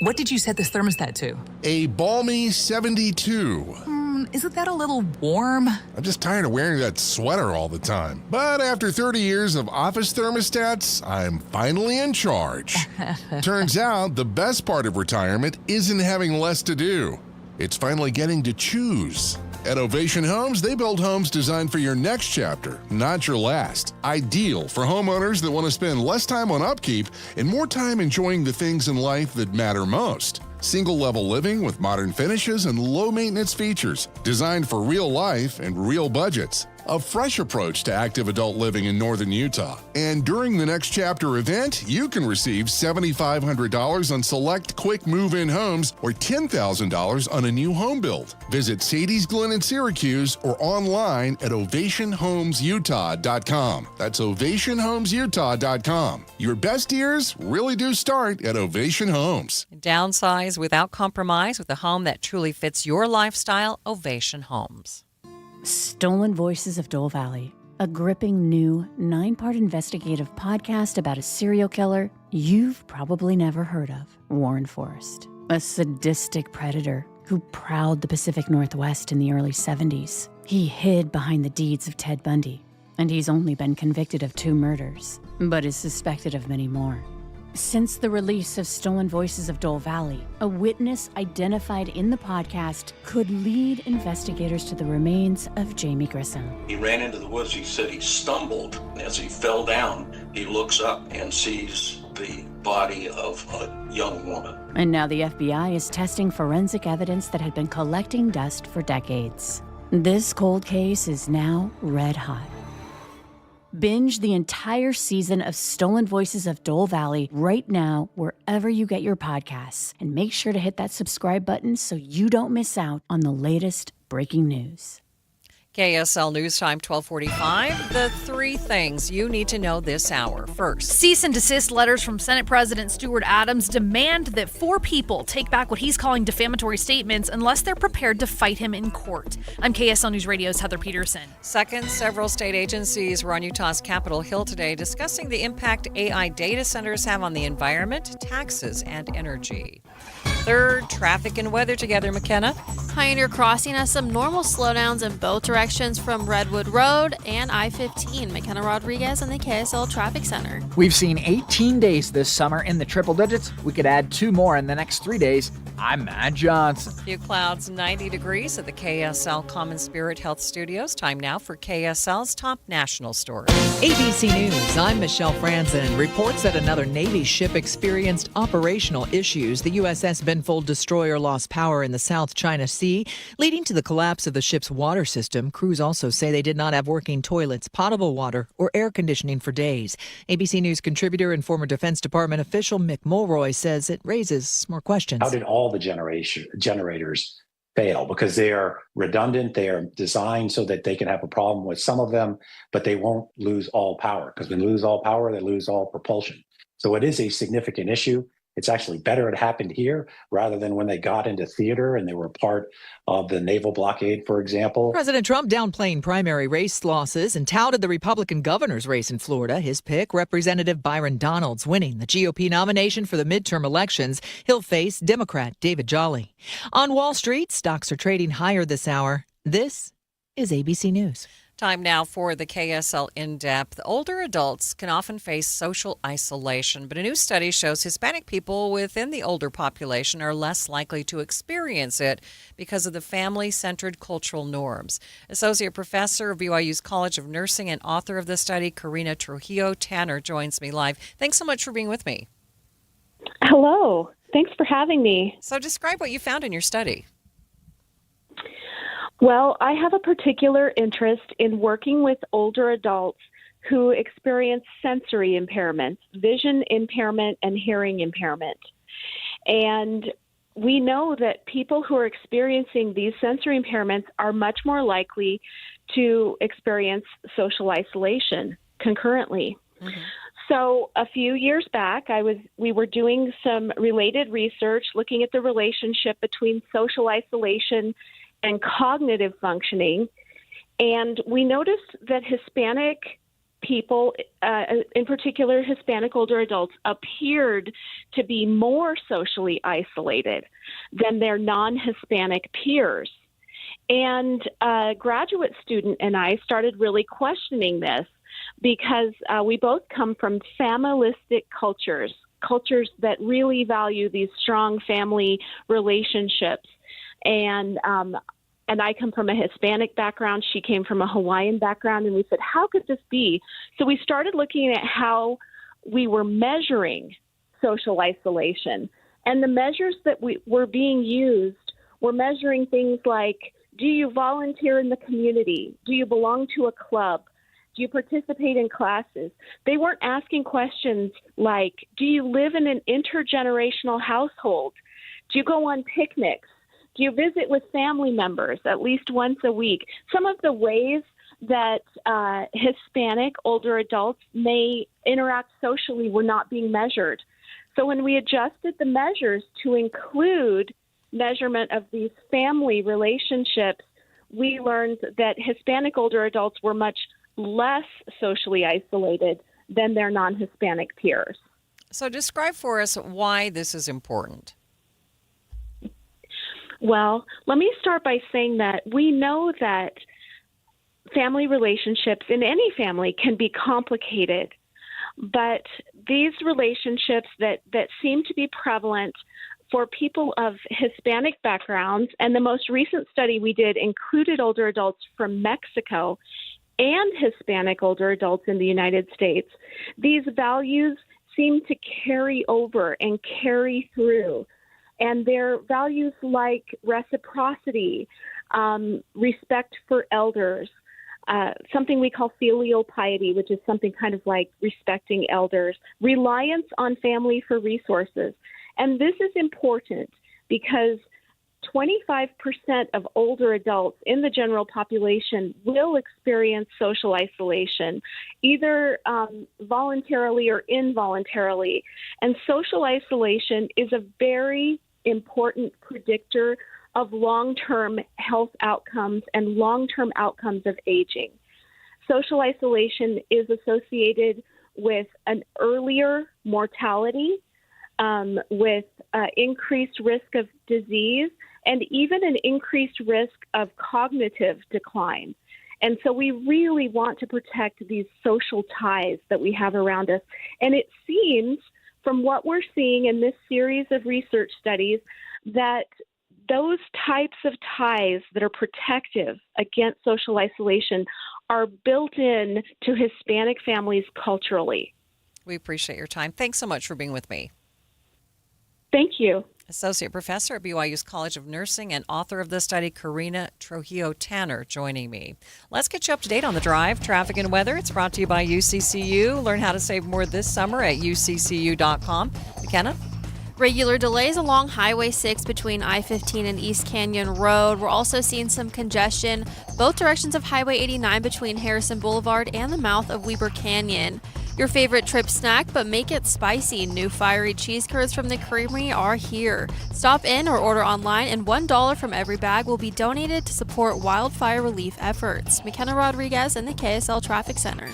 [SPEAKER 4] What did you set this thermostat to?
[SPEAKER 13] A balmy 72.
[SPEAKER 4] Isn't that a little warm?
[SPEAKER 13] I'm just tired of wearing that sweater all the time. But after 30 years of office thermostats, I'm finally in charge. Turns out the best part of retirement isn't having less to do. It's finally getting to choose. At Ovation Homes, they build homes designed for your next chapter, not your last. Ideal for homeowners that want to spend less time on upkeep and more time enjoying the things in life that matter most. Single-level living with modern finishes and low-maintenance features, designed for real life and real budgets. A fresh approach to active adult living in northern Utah. And during the Next Chapter event, you can receive $7,500 on select quick move-in homes or $10,000 on a new home build. Visit Sadie's Glen in Syracuse or online at OvationHomesUtah.com. That's OvationHomesUtah.com. Your best years really do start at Ovation Homes.
[SPEAKER 1] Downsize without compromise with a home that truly fits your lifestyle. Ovation Homes.
[SPEAKER 16] Stolen Voices of Dole Valley, a gripping new 9-part investigative podcast about a serial killer you've probably never heard of, Warren Forrest, a sadistic predator who prowled the Pacific Northwest in the early 70s. He hid behind the deeds of Ted Bundy, and he's only been convicted of 2 murders, but is suspected of many more. Since the release of Stolen Voices of Dole Valley, a witness identified in the podcast could lead investigators to the remains of Jamie Grissom.
[SPEAKER 18] He ran into the woods. He said he stumbled. As he fell down, he looks up and sees
[SPEAKER 2] the body of a young woman.
[SPEAKER 16] And now the FBI is testing forensic evidence that had been collecting dust for decades. This cold case is now red hot. Binge the entire season of Stolen Voices of Dole Valley right now, wherever you get your podcasts. And make sure to hit that subscribe button so you don't miss out on the latest breaking news.
[SPEAKER 1] KSL News Time 1245. The three things you need to know this hour. First,
[SPEAKER 5] cease and desist letters from Senate President Stuart Adams demand that 4 people take back what he's calling defamatory statements unless they're prepared to fight him in court. I'm KSL News Radio's Heather Peterson.
[SPEAKER 1] Second, several state agencies were on Utah's Capitol Hill today discussing the impact AI data centers have on the environment, taxes, and energy. Third, traffic and weather together, McKenna.
[SPEAKER 9] Pioneer Crossing has some normal slowdowns in both directions from Redwood Road and I-15. McKenna Rodriguez in the KSL Traffic Center.
[SPEAKER 11] We've seen 18 days this summer in the triple digits. We could add 2 more in the next 3 days. I'm Matt Johnson.
[SPEAKER 1] Few clouds, 90 degrees at the KSL Common Spirit Health Studios. Time now for KSL's top national stories.
[SPEAKER 6] ABC News, I'm Michelle Franzen. Reports that another Navy ship experienced operational issues. The USS Benfold destroyer lost power in the South China Sea, leading to the collapse of the ship's water system. Crews also say they did not have working toilets, potable water, or air conditioning for days. ABC News contributor and former Defense Department official Mick Mulroy says it raises more questions.
[SPEAKER 15] How did all the generators fail? Because they are redundant. They are designed so that they can have a problem with some of them, but they won't lose all power. Because when they lose all power, they lose all propulsion. So it is a significant issue. It's actually better it happened here rather than when they got into theater and they were part of the naval blockade, for example.
[SPEAKER 6] President Trump downplaying primary race losses and touted the Republican governor's race in Florida. His pick, Representative Byron Donalds, winning the GOP nomination for the midterm elections. He'll face Democrat David Jolly. On Wall Street, stocks are trading higher this hour. This is ABC News.
[SPEAKER 1] Time now for the KSL In-Depth. Older adults can often face social isolation, but a new study shows Hispanic people within the older population are less likely to experience it because of the family-centered cultural norms. Associate Professor of BYU's College of Nursing and author of the study, Karina Trujillo Tanner, joins me live. Thanks so much for being with me.
[SPEAKER 17] Hello. Thanks for having me.
[SPEAKER 1] So describe what you found in your study.
[SPEAKER 17] Well, I have a particular interest in working with older adults who experience sensory impairments, vision impairment, and hearing impairment. And we know that people who are experiencing these sensory impairments are much more likely to experience social isolation concurrently. Mm-hmm. So a few years back, we were doing some related research looking at the relationship between social isolation and cognitive functioning. And we noticed that Hispanic people, in particular Hispanic older adults, appeared to be more socially isolated than their non-Hispanic peers. And a graduate student and I started really questioning this because we both come from familistic cultures that really value these strong family relationships. And I come from a Hispanic background. She came from a Hawaiian background. And we said, how could this be? So we started looking at how we were measuring social isolation. And the measures that were being used were measuring things like, do you volunteer in the community? Do you belong to a club? Do you participate in classes? They weren't asking questions like, do you live in an intergenerational household? Do you go on picnics? Do you visit with family members at least once a week? Some of the ways that Hispanic older adults may interact socially were not being measured. So when we adjusted the measures to include measurement of these family relationships, we learned that Hispanic older adults were much less socially isolated than their non-Hispanic peers.
[SPEAKER 1] So describe for us why this is important.
[SPEAKER 17] Well, let me start by saying that we know that family relationships in any family can be complicated, but these relationships that seem to be prevalent for people of Hispanic backgrounds, and the most recent study we did included older adults from Mexico and Hispanic older adults in the United States. These values seem to carry over and carry through. And they're values like reciprocity, respect for elders, something we call filial piety, which is something kind of like respecting elders, reliance on family for resources. And this is important because 25% of older adults in the general population will experience social isolation, either voluntarily or involuntarily. And social isolation is a very important predictor of long-term health outcomes and long-term outcomes of aging. Social isolation is associated with an earlier mortality, with increased risk of disease, and even an increased risk of cognitive decline. And so we really want to protect these social ties that we have around us. And it seems, from what we're seeing in this series of research studies, that those types of ties that are protective against social isolation are built in to Hispanic families culturally.
[SPEAKER 1] We appreciate your time. Thanks so much for being with me.
[SPEAKER 17] Thank you.
[SPEAKER 1] Associate Professor at BYU's College of Nursing and author of the study, Karina Trujillo Tanner, joining me. Let's get you up to date on the drive, traffic, and weather. It's brought to you by UCCU. Learn how to save more this summer at uccu.com. McKenna?
[SPEAKER 9] Regular delays along Highway 6 between I-15 and East Canyon Road. We're also seeing some congestion both directions of Highway 89 between Harrison Boulevard and the mouth of Weber Canyon. Your favorite trip snack, but make it spicy. New fiery cheese curds from the Creamery are here. Stop in or order online, and $1 from every bag will be donated to support wildfire relief efforts. McKenna Rodriguez in the KSL Traffic Center.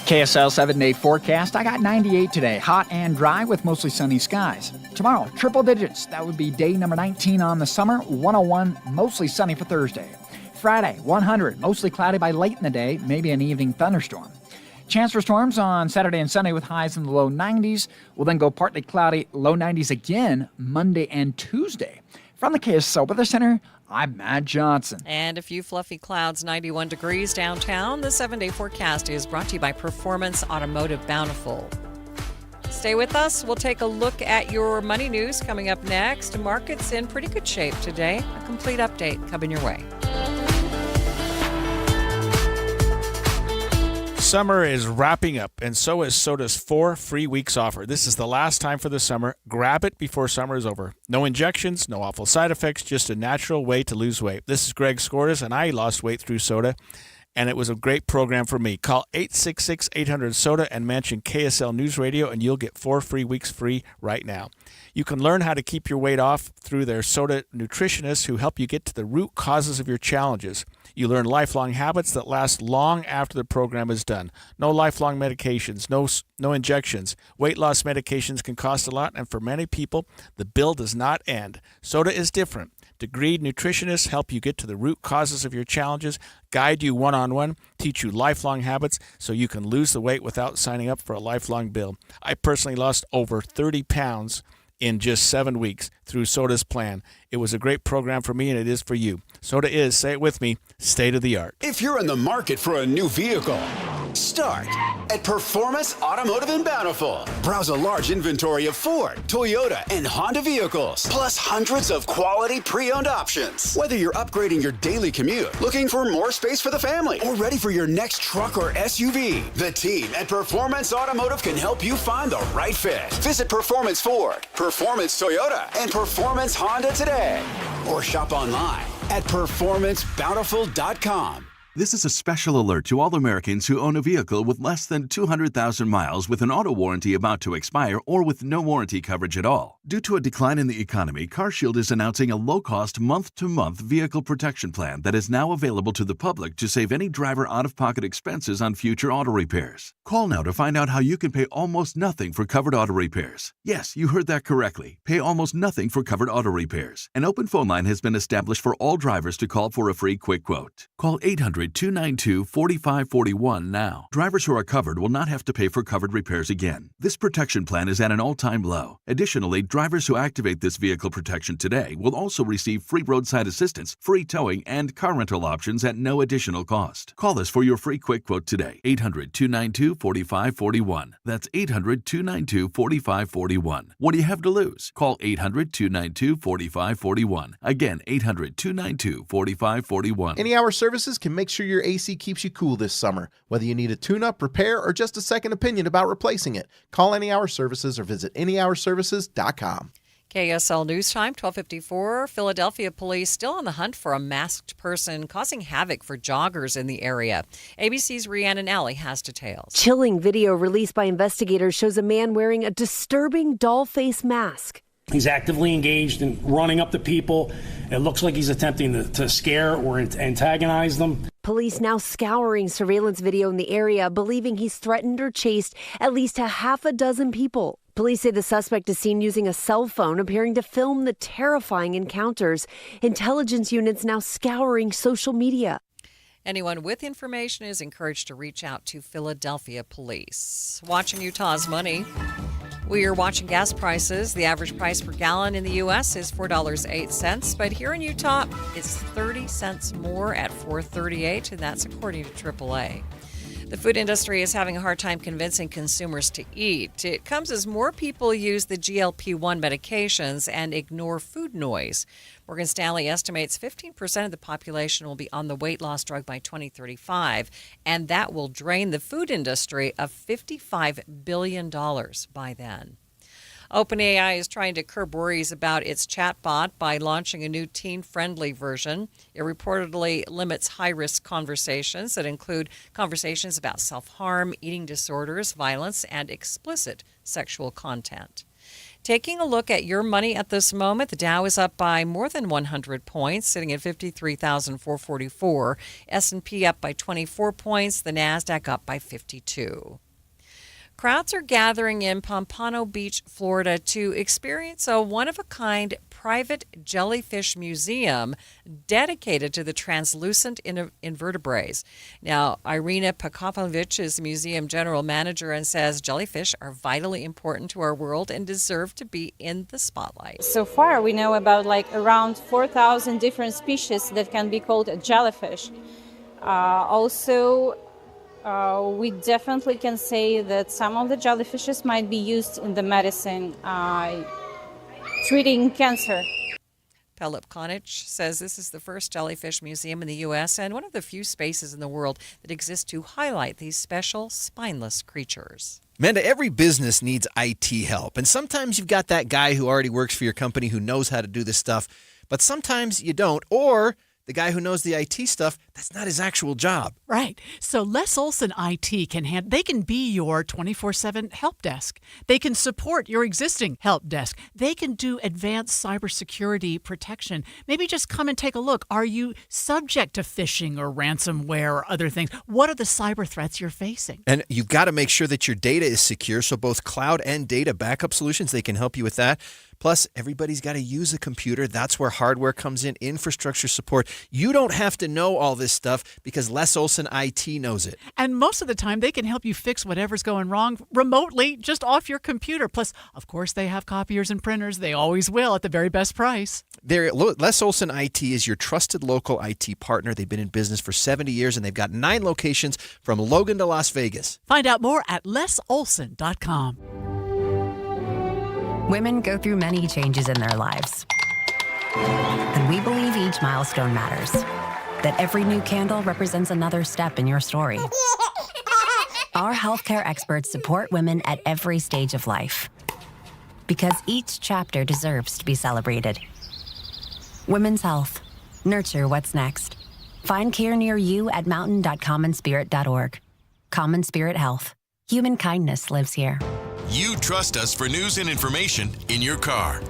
[SPEAKER 11] KSL 7-day forecast. I got 98 today. Hot and dry with mostly sunny skies. Tomorrow, triple digits. That would be day number 19 on the summer. 101, mostly sunny for Thursday. Friday, 100, mostly cloudy by late in the day. Maybe an evening thunderstorm. Chance for storms on Saturday and Sunday with highs in the low 90s. We'll then go partly cloudy, low 90s again Monday and Tuesday. From the KSL Weather Center, I'm Matt Johnson.
[SPEAKER 1] And a few fluffy clouds, 91 degrees downtown. The 7-day forecast is brought to you by Performance Automotive Bountiful. Stay with us. We'll take a look at your money news coming up next. Markets in pretty good shape today. A complete update coming your way.
[SPEAKER 7] Summer is wrapping up, and so is Soda's 4 free weeks offer. This is the last time for the summer. Grab it before summer is over. No injections, no awful side effects, just a natural way to lose weight. This is Greg Skordas, and I lost weight through Soda, and it was a great program for me. Call 866-800-SODA and mention KSL News Radio, and you'll get 4 free weeks free right now. You can learn how to keep your weight off through their Soda nutritionists who help you get to the root causes of your challenges. You learn lifelong habits that last long after the program is done. No lifelong medications, no injections. Weight loss medications can cost a lot, and for many people, the bill does not end. Soda is different. Degreed nutritionists help you get to the root causes of your challenges, guide you one-on-one, teach you lifelong habits so you can lose the weight without signing up for a lifelong bill. I personally lost over 30 pounds in just 7 weeks through Soda's plan. It was a great program for me, and it is for you. Soda is, say it with me, state of the art.
[SPEAKER 14] If you're in the market for a new vehicle, start at Performance Automotive in Bountiful. Browse a large inventory of Ford, Toyota, and Honda vehicles, plus hundreds of quality pre-owned options. Whether you're upgrading your daily commute, looking for more space for the family, or ready for your next truck or SUV, the team at Performance Automotive can help you find the right fit. Visit Performance Ford, Performance Toyota, and Performance Honda today, or shop online at performancebountiful.com.
[SPEAKER 18] This is a special alert to all Americans who own a vehicle with less than 200,000 miles with an auto warranty about to expire or with no warranty coverage at all. Due to a decline in the economy, CarShield is announcing a low-cost month-to-month vehicle protection plan that is now available to the public to save any driver out-of-pocket expenses on future auto repairs. Call now to find out how you can pay almost nothing for covered auto repairs. Yes, you heard that correctly. Pay almost nothing for covered auto repairs. An open phone line has been established for all drivers to call for a free quick quote. Call 800 800-292-4541 now. Drivers who are covered will not have to pay for covered repairs again. This protection plan is at an all-time low. Additionally, drivers who activate this vehicle protection today will also receive free roadside assistance, free towing, and car rental options at no additional cost. Call us for your free quick quote today. 800-292-4541. That's 800-292-4541. What do you have to lose? Call 800-292-4541. Again, 800-292-4541.
[SPEAKER 19] Any Hour Services can make sure your AC keeps you cool this summer. Whether you need a tune-up, repair, or just a second opinion about replacing it, call Any Hour Services or visit anyhourservices.com.
[SPEAKER 1] KSL News Time, 12:54. Philadelphia police still on the hunt for a masked person causing havoc for joggers in the area. ABC's Rhiannon Alley has details.
[SPEAKER 20] Chilling video released by investigators shows a man wearing a disturbing doll face mask.
[SPEAKER 21] He's actively engaged in running up to people. It looks like he's attempting to scare or antagonize them.
[SPEAKER 20] Police now scouring surveillance video in the area, believing he's threatened or chased at least a half a dozen people. Police say the suspect is seen using a cell phone, appearing to film the terrifying encounters. Intelligence units now scouring social media.
[SPEAKER 1] Anyone with information is encouraged to reach out to Philadelphia police. Watching Utah's money. We are watching gas prices. The average price per gallon in the U.S. is $4.08, but here in Utah, it's 30 cents more at $4.38, and that's according to AAA. The food industry is having a hard time convincing consumers to eat. It comes as more people use the GLP-1 medications and ignore food noise. Morgan Stanley estimates 15% of the population will be on the weight loss drug by 2035, and that will drain the food industry of $55 billion by then. OpenAI is trying to curb worries about its chatbot by launching a new teen-friendly version. It reportedly limits high-risk conversations that include conversations about self-harm, eating disorders, violence, and explicit sexual content. Taking a look at your money at this moment, the Dow is up by more than 100 points, sitting at 53,444. S&P up by 24 points, the Nasdaq up by 52. Crowds are gathering in Pompano Beach, Florida, to experience a one-of-a-kind private jellyfish museum dedicated to the translucent invertebrates. Now, Irina Pakovovich is the museum general manager and says jellyfish are vitally important to our world and deserve to be in the spotlight.
[SPEAKER 22] So far, we know about around 4,000 different species that can be called a jellyfish. We definitely can say that some of the jellyfishes might be used in the medicine treating cancer.
[SPEAKER 1] Pelip Konich says this is the first jellyfish museum in the U.S. and one of the few spaces in the world that exists to highlight these special spineless creatures.
[SPEAKER 23] Amanda, every business needs IT help, and sometimes you've got that guy who already works for your company who knows how to do this stuff, but sometimes you don't, or the guy who knows the IT stuff, that's not his actual job.
[SPEAKER 24] Right. So Les Olson IT they can be your 24/7 help desk. They can support your existing help desk. They can do advanced cybersecurity protection. Maybe just come and take a look. Are you subject to phishing or ransomware or other things? What are the cyber threats you're facing?
[SPEAKER 23] And you've got to make sure that your data is secure. So both cloud and data backup solutions, they can help you with that. Plus, everybody's got to use a computer. That's where hardware comes in, infrastructure support. You don't have to know all this stuff because Les Olson IT knows it.
[SPEAKER 24] And most of the time, they can help you fix whatever's going wrong remotely, just off your computer. Plus, of course, they have copiers and printers. They always will at the very best price.
[SPEAKER 23] Les Olson IT is your trusted local IT partner. They've been in business for 70 years, and they've got 9 locations from Logan to Las Vegas.
[SPEAKER 24] Find out more at lesolson.com.
[SPEAKER 25] Women go through many changes in their lives. And we believe each milestone matters. That every new candle represents another step in your story. Our healthcare experts support women at every stage of life. Because each chapter deserves to be celebrated. Women's health. Nurture what's next. Find care near you at mountain.commonspirit.org. Common Spirit Health. Human kindness lives here.
[SPEAKER 26] You trust us for news and information in your car.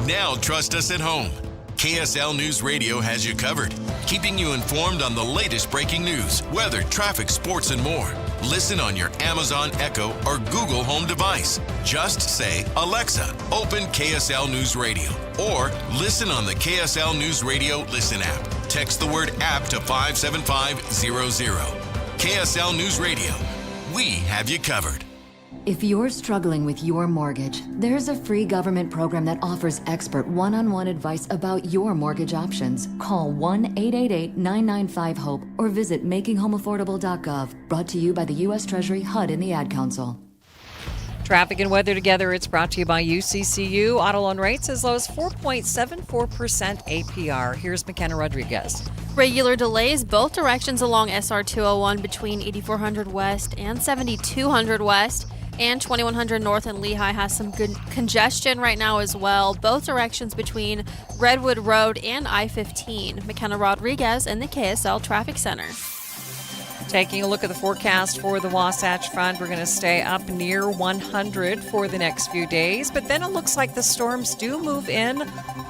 [SPEAKER 26] Now trust us at home. KSL News Radio has you covered, keeping you informed on the latest breaking news, weather, traffic, sports, and more. Listen on your Amazon Echo or Google Home device. Just say, Alexa, open KSL News Radio. Or listen on the KSL News Radio Listen app. Text the word app to 57500. KSL News Radio. We have you covered.
[SPEAKER 3] If you're struggling with your mortgage, there's a free government program that offers expert one-on-one advice about your mortgage options. Call 1-888-995-HOPE or visit makinghomeaffordable.gov. Brought to you by the U.S. Treasury, HUD, and the Ad Council.
[SPEAKER 1] Traffic and weather together. It's brought to you by UCCU. Auto loan rates as low as 4.74% APR. Here's McKenna Rodriguez.
[SPEAKER 9] Regular delays both directions along SR 201 between 8400 West and 7200 West. And 2100 North and Lehigh has some good congestion right now as well. Both directions between Redwood Road and I-15. McKenna Rodriguez in the KSL Traffic Center.
[SPEAKER 1] Taking a look at the forecast for the Wasatch Front, we're going to stay up near 100 for the next few days. But then it looks like the storms do move in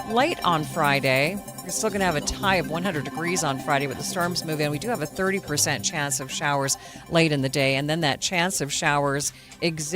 [SPEAKER 1] late on Friday. We're still going to have a high of 100 degrees on Friday, but the storms move in. We do have a 30% chance of showers late in the day, and then that chance of showers exists